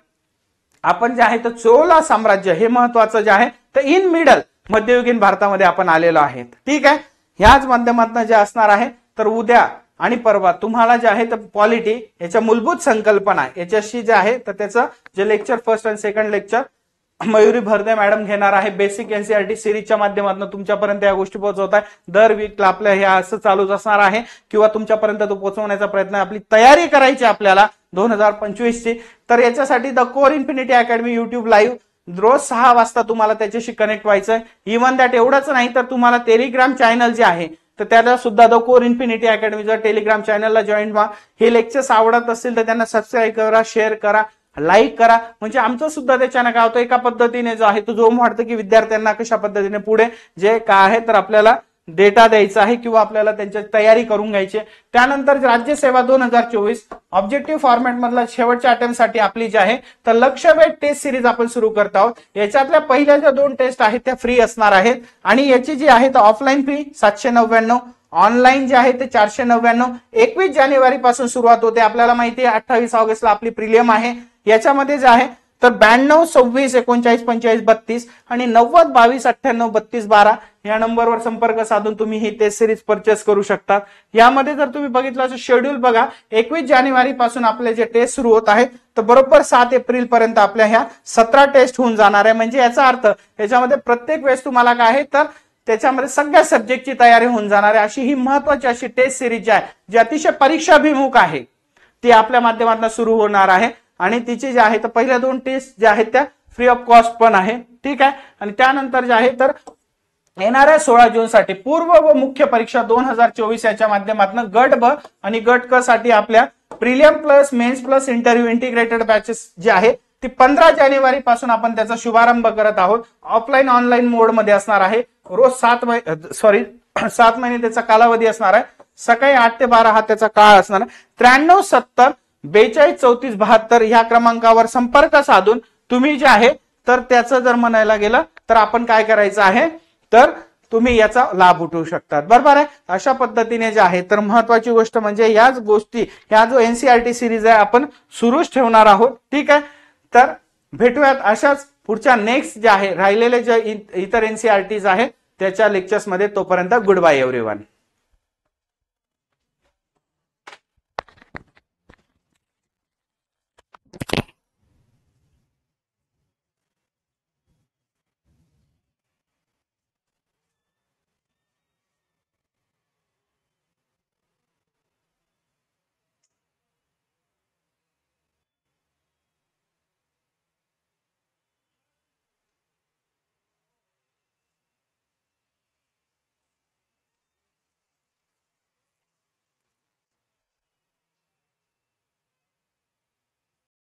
आपण जे आहे तर चोला साम्राज्य हे महत्वाचं जे आहे तर इन मिडल मध्ययुगीन भारतामध्ये आपण आलेलो आहे. ठीक आहे, ह्याच माध्यमातून जे असणार आहे तर उद्या आणि परवा तुम्हाला जे आहे तर पॉलिटी याच्या मूलभूत संकल्पना याच्याशी जे आहे तर त्याचं जे लेक्चर फर्स्ट आणि सेकंड लेक्चर मयुरी भरदे मॅडम घेणार आहे. बेसिक एनसीईआरटी सिरीजच्या माध्यमातून तुमच्यापर्यंत या गोष्टी पोहोचवत आहे. दर वीकला आपल्या हे असं चालूच असणार आहे किंवा तुमच्यापर्यंत तो पोहोचवण्याचा प्रयत्न, आपली तयारी करायची आपल्याला 2025 ची. तर याच्यासाठी the Core Infinity Academy YouTube live रोज 6 वाजता तुम्हाला त्याच्याशी कनेक्ट व्हायचंय. इव्हन दॅट एवढंच नाही तर तुम्हाला टेलिग्राम चॅनल जे आहे तर त्याला सुद्धा द कोर इन्फिनिटी अकॅडमीच्या टेलिग्राम चॅनलला जॉईन व्हा. हे लेक्चर्स आवडत असतील तर त्यांना सबस्क्राईब करा, शेअर करा, लाईक करा. म्हणजे आमचं सुद्धा त्याच्यानं काय होतं, एका पद्धतीने जो आहे तो जोम वाढतं की विद्यार्थ्यांना कशा पद्धतीने पुढे जे काय आहे तर आपल्याला डेटा द्यायचा आहे किंवा आपल्याला त्यांची तयारी करून घ्यायची. त्यानंतर राज्यसेवा 2024 ऑब्जेक्टिव्ह फॉर्मॅट मधला शेवटच्या अटेम्प्टसाठी आपली जी आहे तर लक्ष्यवेध टेस्ट सिरीज आपण सुरू करत आहोत. याच्यातल्या पहिल्या ज्या 2 टेस्ट आहेत त्या फ्री असणार आहेत आणि याची जी आहे तर ऑफलाईन फी 799, ऑनलाईन जे आहे ते 499. 21 जानेवारी पासून सुरुवात होते. आपल्याला माहिती आहे 28 ऑगस्टला आपली प्रिलियम आहे. याच्यामध्ये जे आहे तर 92 26 39 45 32 आणि 90 22 98 32 12 या नंबरवर संपर्क साधून तुम्ही ही टेस्ट सिरीज परचेस करू शकता. यामध्ये जर तुम्ही बघितलं असं शेड्यूल बघा, 21 जानेवारी पासून आपले जे टेस्ट सुरू होत आहेत तर बरोबर 7 एप्रिल पर्यंत आपल्या ह्या 17 टेस्ट होऊन जाणार आहे. म्हणजे याचा अर्थ याच्यामध्ये प्रत्येक वेळेस तुम्हाला काय आहे तर त्याच्यामध्ये सगळ्या सब्जेक्टची तयारी होऊन जाणार आहे. अशी ही महत्वाची अशी टेस्ट सिरीज जी आहे जी अतिशय परीक्षाभिमुख आहे ती आपल्या माध्यमातून सुरू होणार आहे आणि तिचे जे आहे तर पहिल्या 2 टेस्ट ज्या आहेत त्या फ्री ऑफ कॉस्ट पण आहे. ठीक आहे. आणि त्यानंतर जे आहे तर येणाऱ्या 16 जून साठी पूर्व व मुख्य परीक्षा 2024 याच्या माध्यमातून गट ब आणि गट क साठी आपल्या prelim plus mains plus interview integrated batches जे आहे ती 15 जानेवारी पासून आपण त्याचा शुभारंभ करत आहोत. ऑफलाईन ऑनलाईन मोड मध्ये असणार आहे. रोज 7 महिने त्याचा कालावधी असणार आहे. सकाळी 8 ते 12 हा त्याचा काळ असणार आहे. 93 70 42 34 72 ह्या क्रमांकावर संपर्क साधून तुम्ही जे आहे तर त्याचं जर म्हणायला गेलं तर आपण काय करायचं आहे तर तुम्ही याचा लाभ उठवू शकतात. बरोबर आहे. अशा पद्धतीने जे आहे तर महत्वाची गोष्ट म्हणजे याच गोष्टी ह्या जो एनसीईआरटी सिरीज आहे आपण सुरूच ठेवणार आहोत. ठीक आहे. तर भेटूयात अशाच पुढच्या नेक्स्ट जे आहे राहिलेले जे इतर एनसीईआरटीज आहेत त्याच्या लेक्चर्स मध्ये. तोपर्यंत गुड बाय एव्हरीवन.